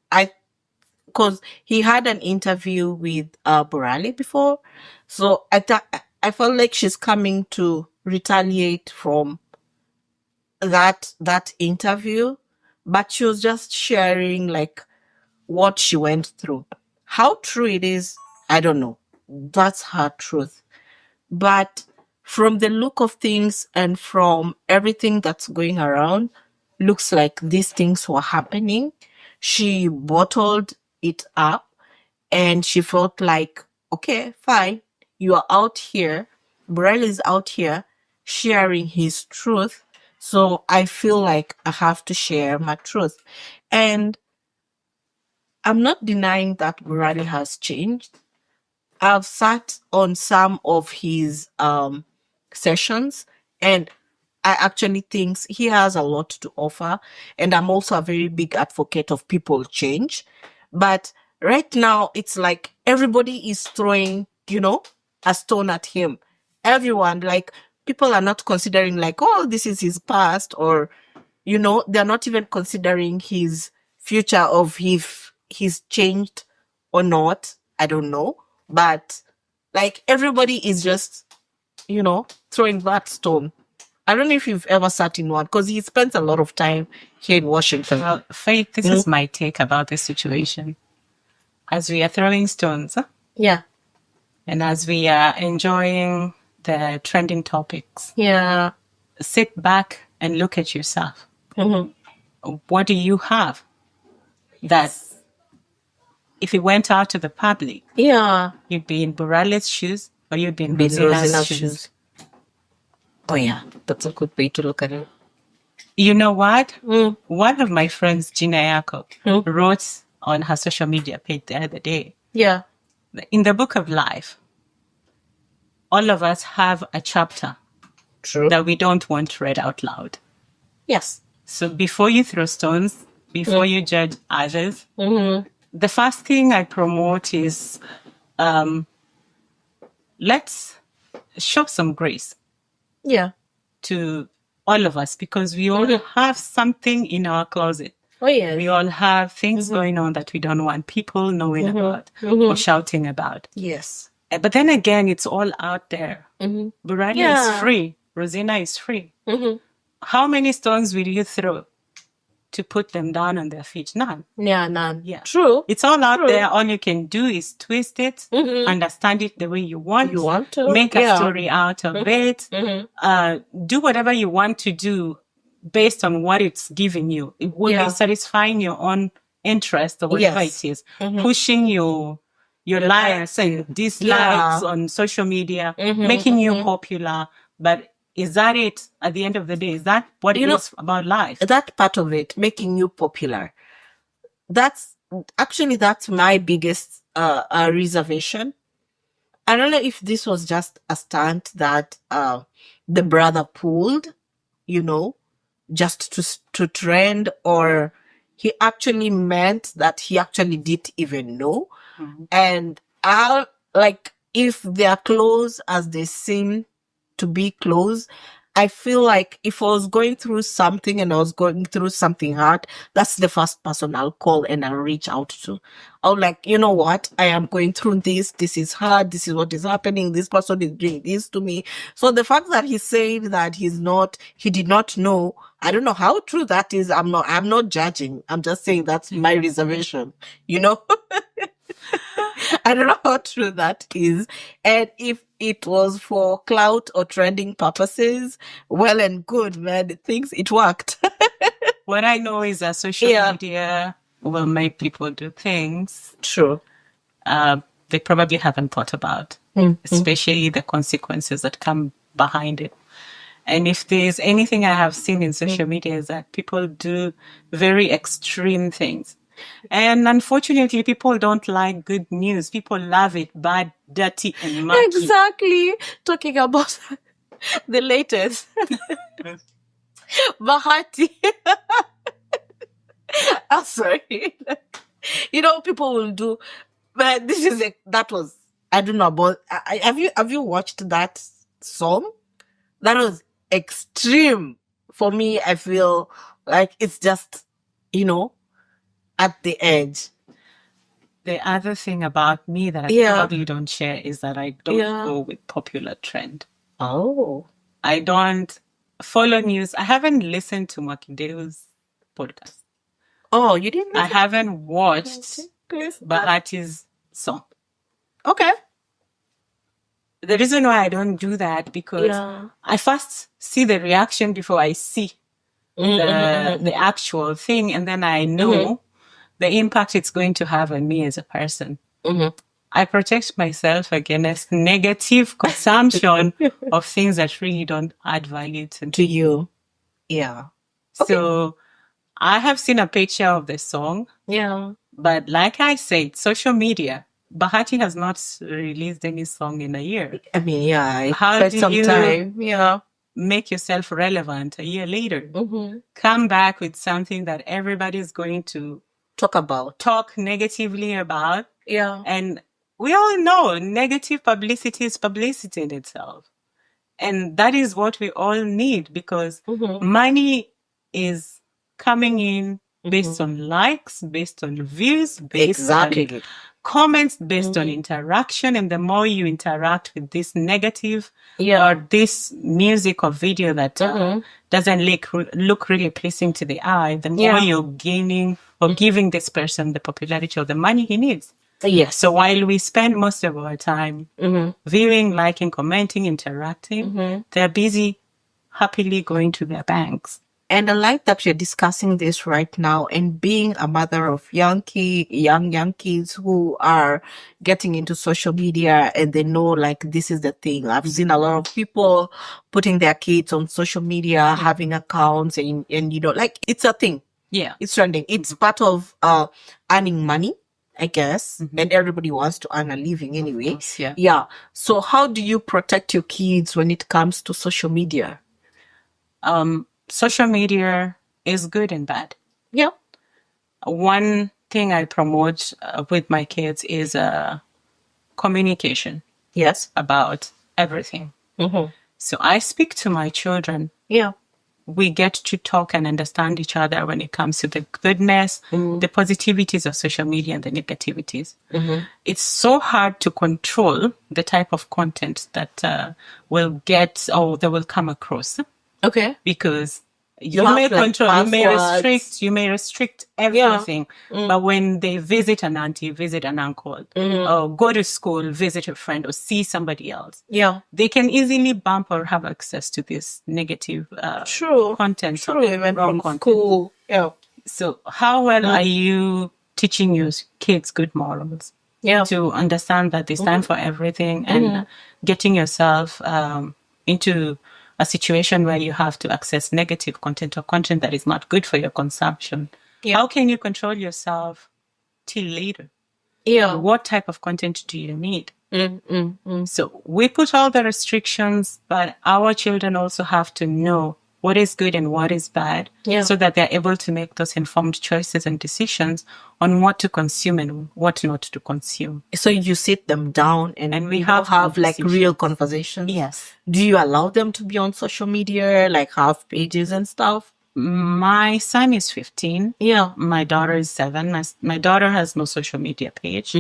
Because he had an interview with Burali before. So I felt like she's coming to retaliate from that interview, but she was just sharing like what she went through. How true it is, I don't know. That's her truth. But from the look of things and from everything that's going around, looks like these things were happening. She bottled it up and she felt like, okay, fine. You are out here. Burrell is out here sharing his truth. So I feel like I have to share my truth. And I'm not denying that Burrell has changed. I've sat on some of his sessions and I actually think he has a lot to offer. And I'm also a very big advocate of people change. But right now, it's like everybody is throwing, a stone at him. Everyone, like, people are not considering, like, oh, this is his past, or, they're not even considering his future of if he's changed or not. I don't know. But, like, everybody is just, throwing that stone. I don't know if you've ever sat in one, because he spends a lot of time here in Washington. Well, Faith, this is my take about this situation. As we are throwing stones, Yeah. and as we are enjoying the trending topics, Yeah. sit back and look at yourself. Mm-hmm. What do you have that if you went out to the public, Yeah. you'd be in Burale's shoes or you'd be in Rosina's Rozina's shoes. shoes? Oh, yeah. That's a good way to look at it. You know what? One of my friends, Gina Jacob, wrote on her social media page the other day. Yeah. In the book of life, all of us have a chapter that we don't want read out loud. Yes. So before you throw stones, before you judge others, the first thing I promote is let's show some grace. Yeah. To all of us, because we all have something in our closet. Oh, yeah. We all have things going on that we don't want people knowing about or shouting about. Yes. But then again, it's all out there. Burali is free. Rosina is free. How many stones will you throw to put them down on their feet? None. Yeah, none. Yeah. True. It's all out there. All you can do is twist it, understand it the way you want. You want to. Make a story out of it. Do whatever you want to do based on what it's giving you. It will be satisfying your own interest or whatever it is. Pushing your likes and dislikes on social media, making you popular. But is that it at the end of the day? Is that what it is about life? That part of it, making you popular. That's my biggest reservation. I don't know if this was just a stunt that the brother pulled, just to trend, or he actually meant that he actually didn't even know. And if they are close as they seem to be close, I feel like if I was going through something and I was going through something hard, that's the first person I'll call and I'll reach out to. I'll like, you know what? I am going through this. This is hard. This is what is happening. This person is doing this to me. So the fact that he said that he did not know, I don't know how true that is. I'm not judging. I'm just saying that's my reservation, I don't know how true that is. And if it was for clout or trending purposes, well and good, man. It worked. What I know is that social media will make people do things. True. They probably haven't thought about, especially the consequences that come behind it. And if there's anything I have seen in social media is that people do very extreme things. And unfortunately, people don't like good news. People love it bad, dirty, and murky. Exactly. Talking about the latest. Bahati. I'm sorry. People will do, but I don't know about, have you watched that song? That was extreme. For me, I feel like it's just, at the edge. The other thing about me that I probably don't share is that I don't go with popular trend. Oh. I don't follow news. I haven't listened to Makideo's podcast. Oh, you didn't? I haven't watched Bahati's song. Okay. The reason why I don't do that because I first see the reaction before I see the actual thing, and then I know the impact it's going to have on me as a person. I protect myself against negative consumption of things that really don't add value to you. Yeah. So I have seen a picture of the song. Yeah. But like I said, social media, Bahati has not released any song in a year. I mean, How do you time. Yeah. make yourself relevant a year later. Come back with something that everybody's going to talk negatively about. Yeah. And we all know negative publicity is publicity in itself. And that is what we all need, because money is coming in based on likes, based on views, based on comments, based on interaction. And the more you interact with this negative or this music or video that doesn't look really pleasing to the eye, the more you're gaining or giving this person the popularity or the money he needs. Yes. So while we spend most of our time viewing, liking, commenting, interacting, they're busy happily going to their banks. And I like that you're discussing this right now, and being a mother of young kids who are getting into social media, and they know like this is the thing. I've seen a lot of people putting their kids on social media, having accounts, and you know, like it's a thing. Yeah. It's trending. It's part of earning money, I guess, and everybody wants to earn a living anyway. Course, yeah. Yeah. So how do you protect your kids when it comes to social media? Social media is good and bad. Yeah. One thing I promote with my kids is communication. Yes. About everything. So I speak to my children. Yeah. We get to talk and understand each other when it comes to the goodness, the positivities of social media and the negativities. It's so hard to control the type of content that will get or they will come across. Okay. Because you have, may like, control, passwords. you may restrict everything. But when they visit an auntie, visit an uncle, or go to school, visit a friend, or see somebody else, they can easily bump or have access to this negative content. True, even wrong from content. school. Yeah. So how well are you teaching your kids good morals? Yeah. To understand that there's time for everything, and getting yourself into a situation where you have to access negative content or content that is not good for your consumption. Yeah. How can you control yourself till later? Yeah. What type of content do you need? So we put all the restrictions, but our children also have to know what is good and what is bad, so that they're able to make those informed choices and decisions on what to consume and what not to consume. So you sit them down and we have like real conversations. Yes. Do you allow them to be on social media, like have pages and stuff? My son is 15. Yeah. My daughter is 7. My daughter has no social media page,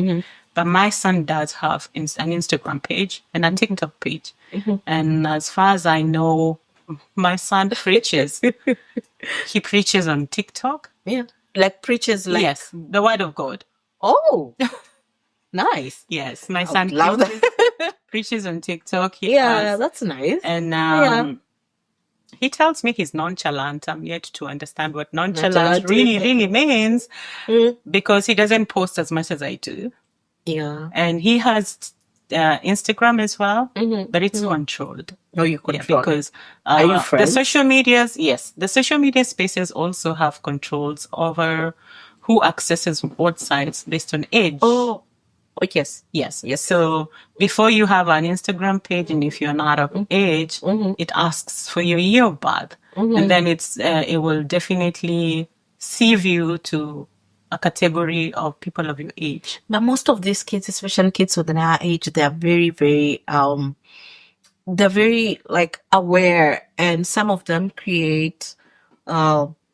but my son does have an Instagram page and a TikTok page. And as far as I know, my son preaches. He preaches on TikTok. Yeah. Like preaches like... Yes, the word of God. Oh, nice. Yes, my son preaches on TikTok. That's nice. And he tells me he's nonchalant. I'm yet to understand what nonchalant really means, because he doesn't post as much as I do. Yeah. And he has Instagram as well, but it's controlled. Oh, you control. Because are you friends? The social media spaces also have controls over who accesses what sites based on age. Oh, yes. So before you have an Instagram page, and if you're not of age, it asks for your year of birth, and then it will definitely sieve you to a category of people of your age. But most of these kids, especially kids within our age, they're very, very they're very like aware, and some of them create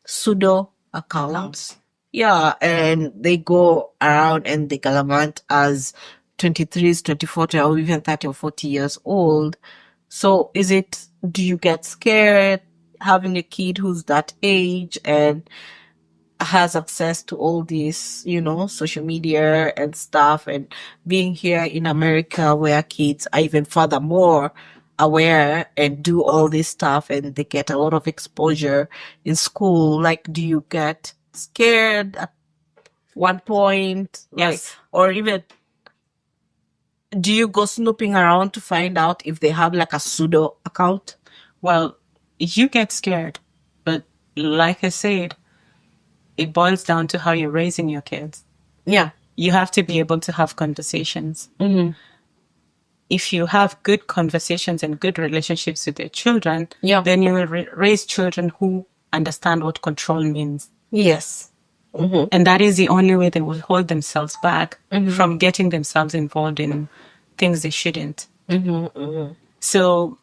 pseudo accounts. Yeah, and they go around and they gallivant as 23s, 24, or even 30 or 40 years old. So do you get scared having a kid who's that age and has access to all this, social media and stuff, and being here in America where kids are even furthermore aware and do all this stuff, and they get a lot of exposure in school? Like, do you get scared at one point? Yes. Or even, do you go snooping around to find out if they have like a pseudo account? Well, you get scared, but like I said, it boils down to how you're raising your kids. Yeah. You have to be able to have conversations. if you have good conversations and good relationships with your children, Yeah. then you will raise children who understand what control means. Yes. Mm-hmm. And that is the only way they will hold themselves back from getting themselves involved in things they shouldn't. So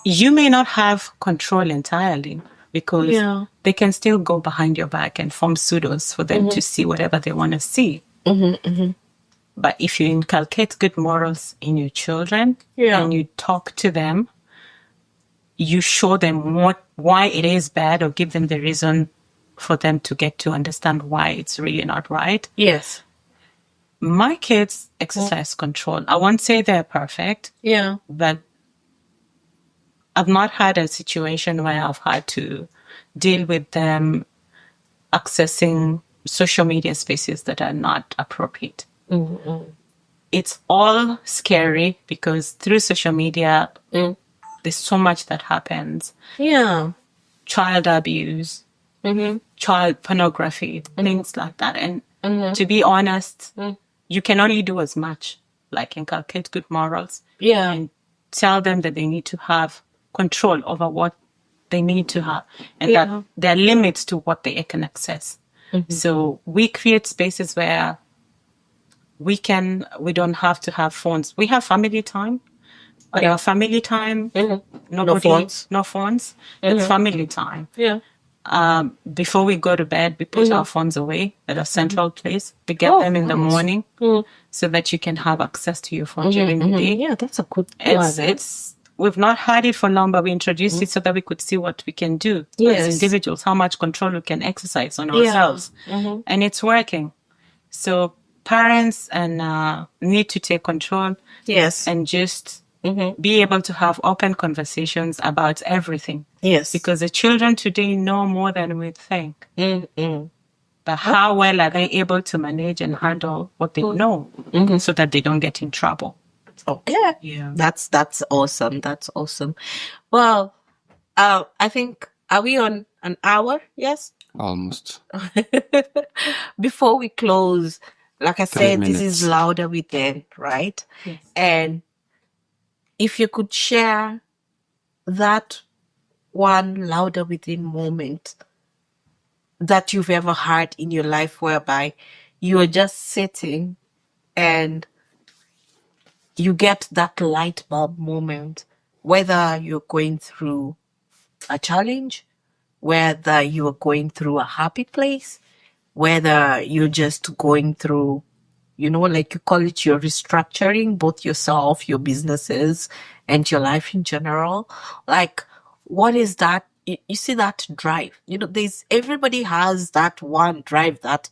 you may not have control entirely because they can still go behind your back and form pseudos for them to see whatever they want to see. But if you inculcate good morals in your children and you talk to them, you show them why it is bad or give them the reason for them to get to understand why it's really not right. Yes. My kids exercise control. I won't say they're perfect. Yeah. But I've not had a situation where I've had to deal with them accessing social media spaces that are not appropriate. It's all scary because through social media, there's so much that happens. Yeah. Child abuse, child pornography, things like that. And to be honest, you can only do as much, like inculcate good morals. Yeah. And tell them that they need to have control over what they need to have and that there are limits to what they can access. So we create spaces where we don't have to have phones. We have family time. But our family time, No phones. No phones. It's family time. Yeah. Before we go to bed, we put our phones away at a central place. We get them in the morning so that you can have access to your phone during the day. Yeah, that's a good We've not had it for long, but we introduced it so that we could see what we can do as individuals, how much control we can exercise on ourselves. And it's working. So parents need to take control. Yes. And just be able to have open conversations about everything. Yes. Because the children today know more than we think. But how well are they able to manage and handle what they know so that they don't get in trouble? Okay. Yeah. That's awesome. That's awesome. Well, I think, are we on an hour? Yes? Almost. Before we close, like I 3 said, minutes. this is Louder Within, right? Yes. And if you could share that one Louder Within moment that you've ever had in your life whereby you are just sitting and you get that light bulb moment, whether you're going through a challenge, whether you're going through a happy place, whether you're just going through, like you call it, you're restructuring both yourself, your businesses, and your life in general. Like, what is that? You see that drive, everybody has that one drive that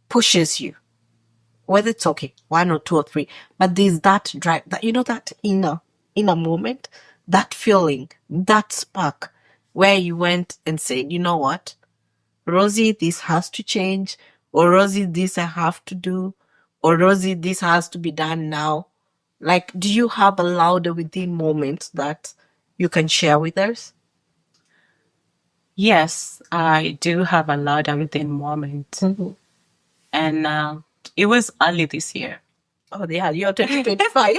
pushes you, whether it's okay, 1 or 2 or 3, but there's that drive, that, that inner moment, that feeling, that spark where you went and said, you know what, Rozzy, this has to change, or Rozzy, this I have to do, or Rozzy, this has to be done now. Like, do you have a Louder Within moment that you can share with us? Yes, I do have a Louder Within moment. And it was early this year. Oh, yeah, you're 2025.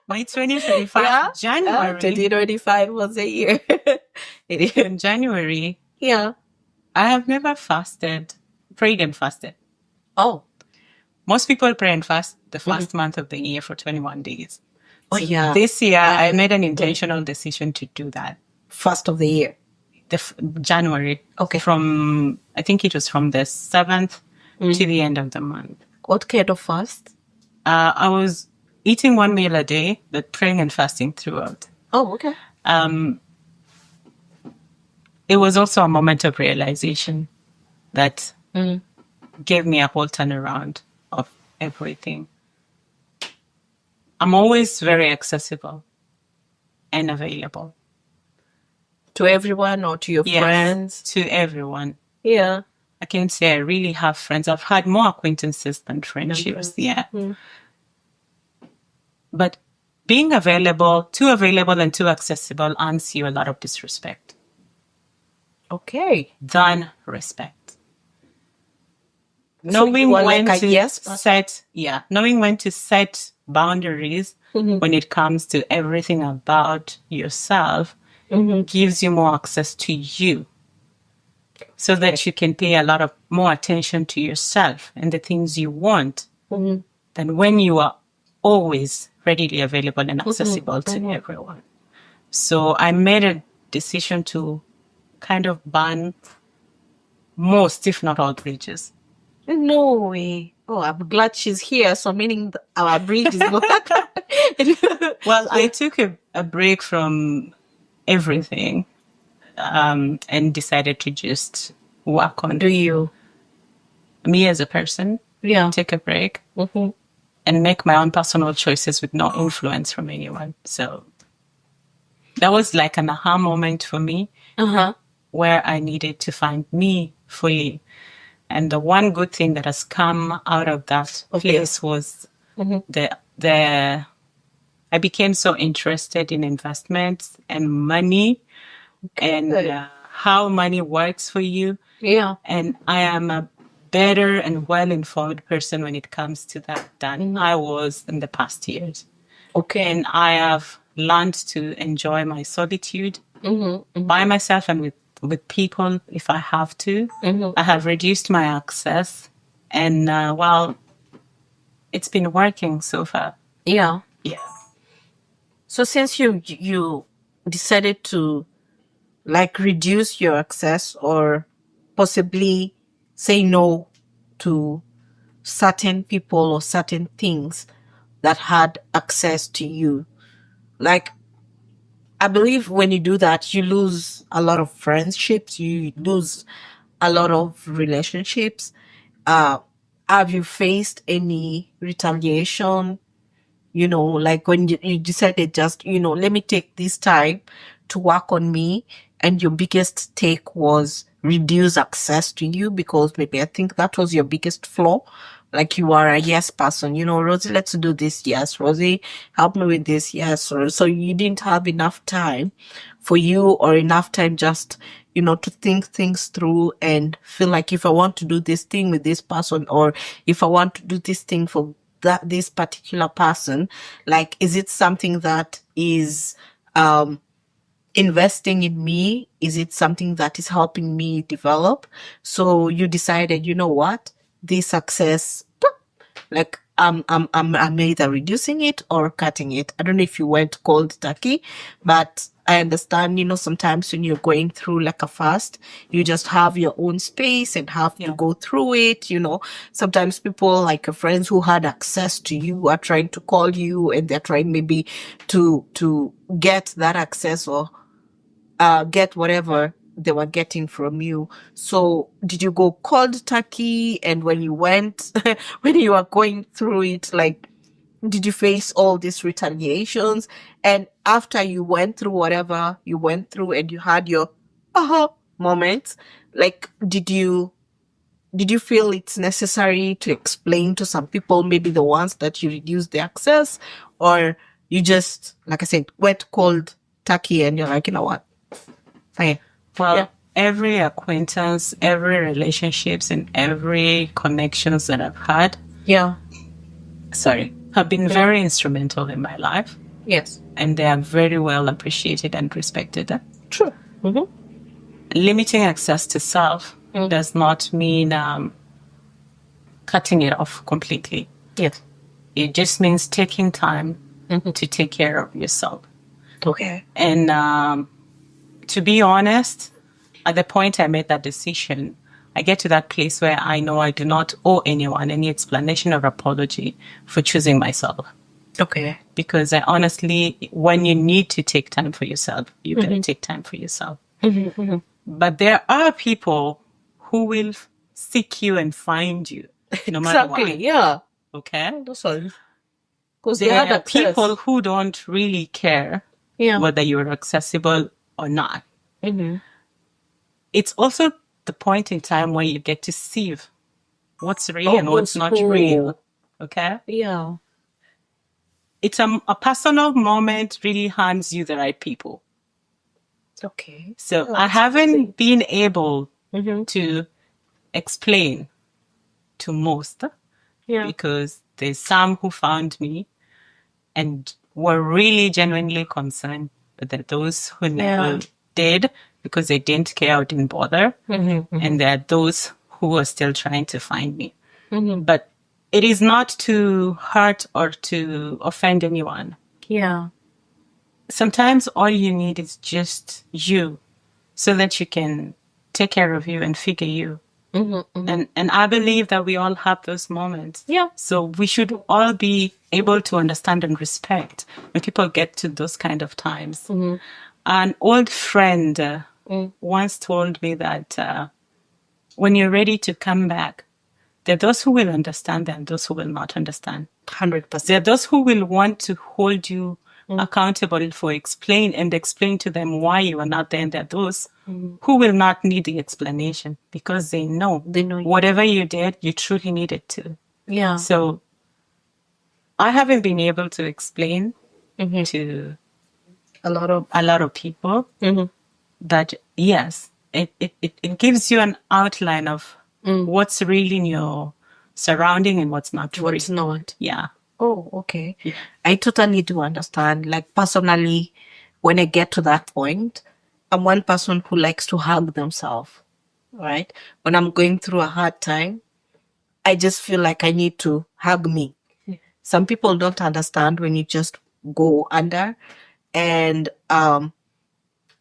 My 2025 January. 2025 was a year. In January, Yeah. I have never prayed and fasted. Oh. Most people pray and fast the first month of the year for 21 days. Oh, yeah. This year, I made an intentional decision to do that. First of the year. January. Okay. I think it was from the 7th to the end of the month. What kind of fast? I was eating 1 meal a day, but praying and fasting throughout. Oh, okay. It was also a moment of realization that gave me a whole turnaround of everything. I'm always very accessible and available. To everyone or to your friends? To everyone. Yeah. I can say I really have friends. I've had more acquaintances than friendships. Yeah. But being too available and too accessible earns you a lot of disrespect. Okay. Than respect. Knowing when to knowing when to set boundaries when it comes to everything about yourself gives you more access to you so that you can pay a lot of more attention to yourself and the things you want than when you are always readily available and accessible to everyone. So I made a decision to kind of ban most, if not all, bridges. No way. Oh, I'm glad she's here. So meaning our bridge is not. Well, I took a break from everything and decided to just work on Do you? me as a person, Yeah. take a break, and make my own personal choices with no influence from anyone. So that was like an aha moment for me where I needed to find me fully. And the one good thing that has come out of that place was the I became so interested in investments and money and how money works for you. Yeah. And I am a better and well-informed person when it comes to that than I was in the past years. Okay. And I have learned to enjoy my solitude by myself and with people if I have to. I have reduced my access. And, well, it's been working so far. Yeah. Yeah. So since you decided to like reduce your access or possibly say no to certain people or certain things that had access to you, like I believe when you do that, you lose a lot of friendships, you lose a lot of relationships. Have you faced any retaliation? Like when you decided just, let me take this time to work on me, and your biggest take was reduce access to you because maybe I think that was your biggest flaw. Like you are a yes person, Rosie, let's do this. Yes, Rosie, help me with this. Yes. Or so you didn't have enough time for you or enough time just, to think things through and feel like if I want to do this thing with this person or if I want to do this thing for this particular person, like, is it something that is, investing in me? Is it something that is helping me develop? So you decided, you know what, this success, like I'm either reducing it or cutting it. I don't know if you went cold turkey, but I understand, sometimes when you're going through like a fast, you just have your own space and have to go through it. Sometimes people like your friends who had access to you are trying to call you and they're trying maybe to get that access or get whatever they were getting from you. So did you go cold turkey? And when you went, when you were going through it, like, did you face all these retaliations? And after you went through whatever you went through and you had your aha moment, like, did you feel it's necessary to explain to some people, maybe the ones that you reduced the access, or you just, like I said, went cold turkey and you're like, you know what? Fine. Well, every acquaintance, every relationships, and every connections that I've had, have been very instrumental in my life. Yes. And they are very well appreciated and respected. True. Limiting access to self does not mean cutting it off completely. Yes. It just means taking time to take care of yourself. Okay. And to be honest, at the point I made that decision, I get to that place where I know I do not owe anyone any explanation or apology for choosing myself. Okay. Because I honestly, when you need to take time for yourself, you can take time for yourself. But there are people who will seek you and find you, no matter what. Exactly. Yeah. Okay? That's all. Because There are people who don't really care whether you're accessible or not. It's also the point in time where you get to see what's real and what's not real. Okay? Yeah. It's a personal moment, really hands you the right people. Okay. So I haven't been able to explain to most because there's some who found me and were really genuinely concerned. But there are those who never did because they didn't care or didn't bother. And there are those who are still trying to find me. But it is not to hurt or to offend anyone. Yeah. Sometimes all you need is just you so that you can take care of you and figure you. And I believe that we all have those moments. Yeah. So we should all be able to understand and respect when people get to those kind of times. An old friend once told me that when you're ready to come back, there are those who will understand and those who will not understand. 100%. There are those who will want to hold you accountable for explain to them why you are not there. And there are those who will not need the explanation because they know whatever you did, you truly needed to. Yeah. So I haven't been able to explain to A lot of people that, yes, it gives you an outline of what's really in your surrounding and what's not. what's not. Yeah. Oh, okay. Yeah. I totally do understand. Like personally, when I get to that point, I'm one person who likes to hug themselves, right? When I'm going through a hard time, I just feel like I need to hug me. Some people don't understand when you just go under. And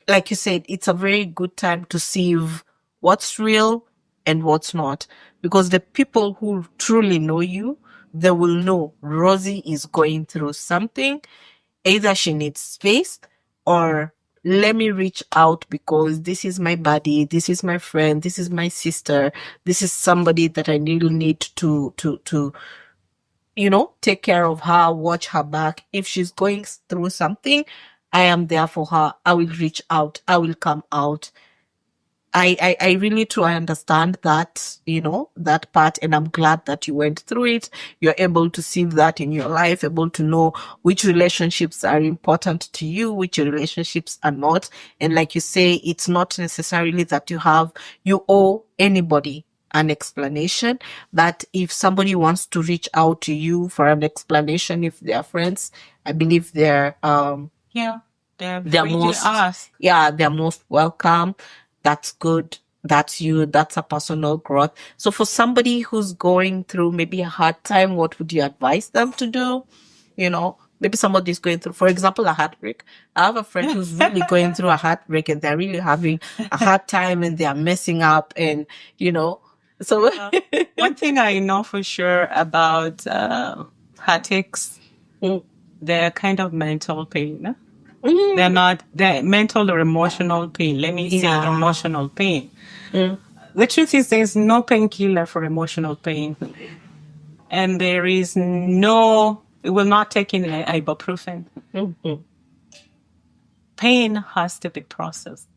like you said, it's a very good time to see what's real and what's not. Because the people who truly know you, they will know Rozy is going through something. Either she needs space or let me reach out because this is my buddy, this is my friend, this is my sister, this is somebody that I really need to take care of her, watch her back. If she's going through something, I am there for her. I will reach out. I will come out. I really try understand that, that part. And I'm glad that you went through it. You're able to see that in your life, able to know which relationships are important to you, which relationships are not. And like you say, it's not necessarily that you owe anybody an explanation, that if somebody wants to reach out to you for an explanation, if they are friends, I believe they're they're most welcome. That's good. That's you. That's a personal growth. So for somebody who's going through maybe a hard time, what would you advise them to do? Maybe somebody's going through, for example, a heartbreak. I have a friend who's really going through a heartbreak and they're really having a hard time and they're messing up and, so. One thing I know for sure about heartaches, they're kind of mental pain. They're mental or emotional pain. Let me say emotional pain. The truth is there's no painkiller for emotional pain. And there is it will not take in ibuprofen. Pain has to be processed.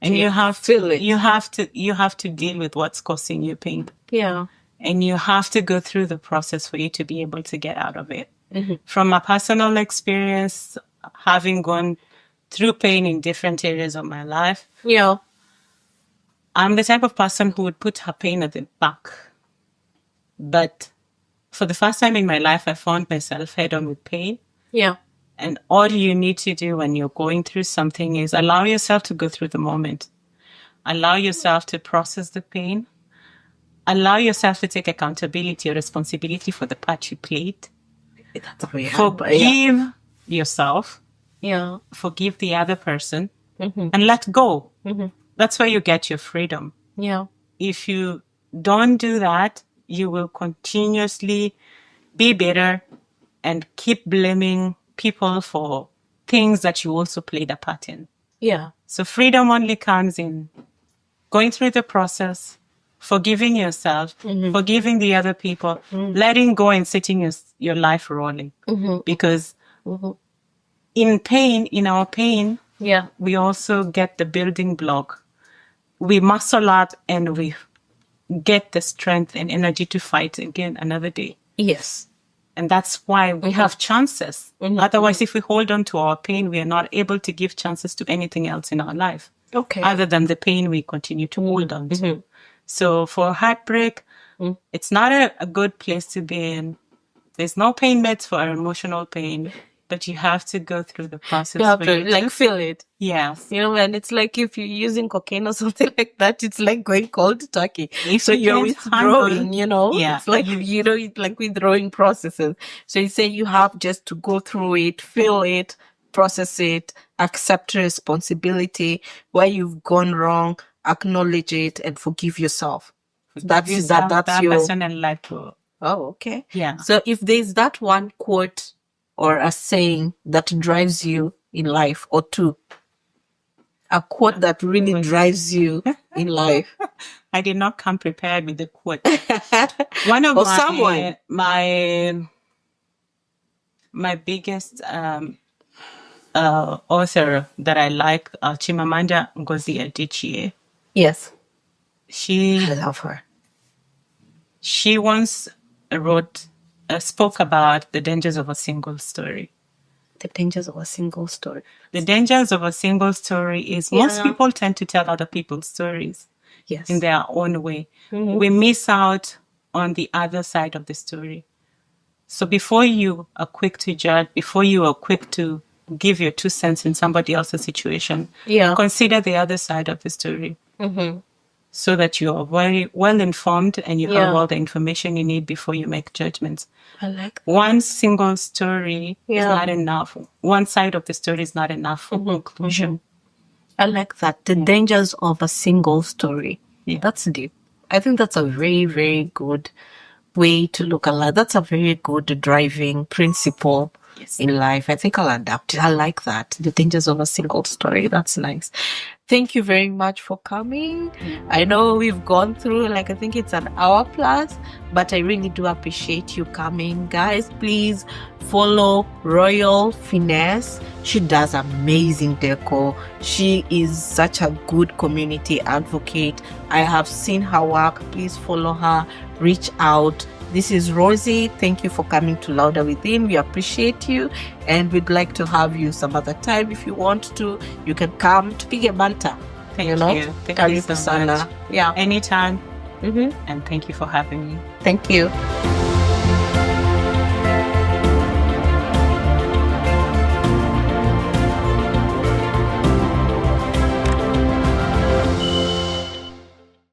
And you have to deal with what's causing you pain. Yeah. And you have to go through the process for you to be able to get out of it. From a personal experience, having gone through pain in different areas of my life. Yeah. I'm the type of person who would put her pain at the back. But for the first time in my life, I found myself head on with pain. Yeah. And all you need to do when you're going through something is allow yourself to go through the moment. Allow yourself to process the pain. Allow yourself to take accountability or responsibility for the part you played. Forgive yourself. Yeah. Forgive the other person and let go. That's where you get your freedom. Yeah. If you don't do that, you will continuously be bitter and keep blaming people for things that you also played a part in. Yeah. So freedom only comes in going through the process, forgiving yourself, forgiving the other people, letting go and setting your life rolling. Because in our pain, we also get the building block. We muscle up and we get the strength and energy to fight again another day. Yes. And that's why we have chances. Otherwise, if we hold on to our pain, we are not able to give chances to anything else in our life. Okay. Other than the pain we continue to hold on to. So for heartbreak, it's not a good place to be in. There's no pain meds for our emotional pain. but you have to go through the process. You have for to you like feel it. Yes. You know, and it's like if you're using cocaine or something like that, it's like going cold turkey. If So you you're can't withdrawing, handle- you know, Yeah. it's like, you know, it's like withdrawing processes. So you say you have just to go through it, feel it, process it, accept responsibility where you've gone wrong, acknowledge it, and forgive yourself. That's that your person and let go. Oh, okay. Yeah. So if there's that one quote or a saying that drives you in life, or two, a quote that really drives you in life. I did not come prepared with the quote. One of Or my, someone. my biggest author that I like, Chimamanda Ngozi Adichie. Yes. She I love her. She once spoke about the dangers of a single story. The dangers of a single story. The dangers of a single story is most people tend to tell other people's stories. Yes. In their own way. Mm-hmm. We miss out on the other side of the story. So before you are quick to judge, before you are quick to give your 2 cents in somebody else's situation, consider the other side of the story. Mm-hmm. So that you are very well informed and you have all the information you need before you make judgments. I like that. One single story is not enough. One side of the story is not enough for conclusion. Mm-hmm. I like that. The dangers of a single story. Yeah. That's deep. I think that's a very, very good way to look at life. That's a very good driving principle in life. I think I'll adapt it. I like that. The dangers of a single story. That's nice. Thank you very much for coming. I know we've gone through, like, I think it's an hour plus, but I really do appreciate you coming. Guys, please follow Royal Finesse. She does amazing decor. She is such a good community advocate. I have seen her work. Please follow her. Reach out. This is Rozzy. Thank you for coming to Louder Within. We appreciate you, and we'd like to have you some other time. If you want to, you can come to Pige Banta. Thank you. Thank you so much. Yeah. Anytime. And thank you for having me. Thank you.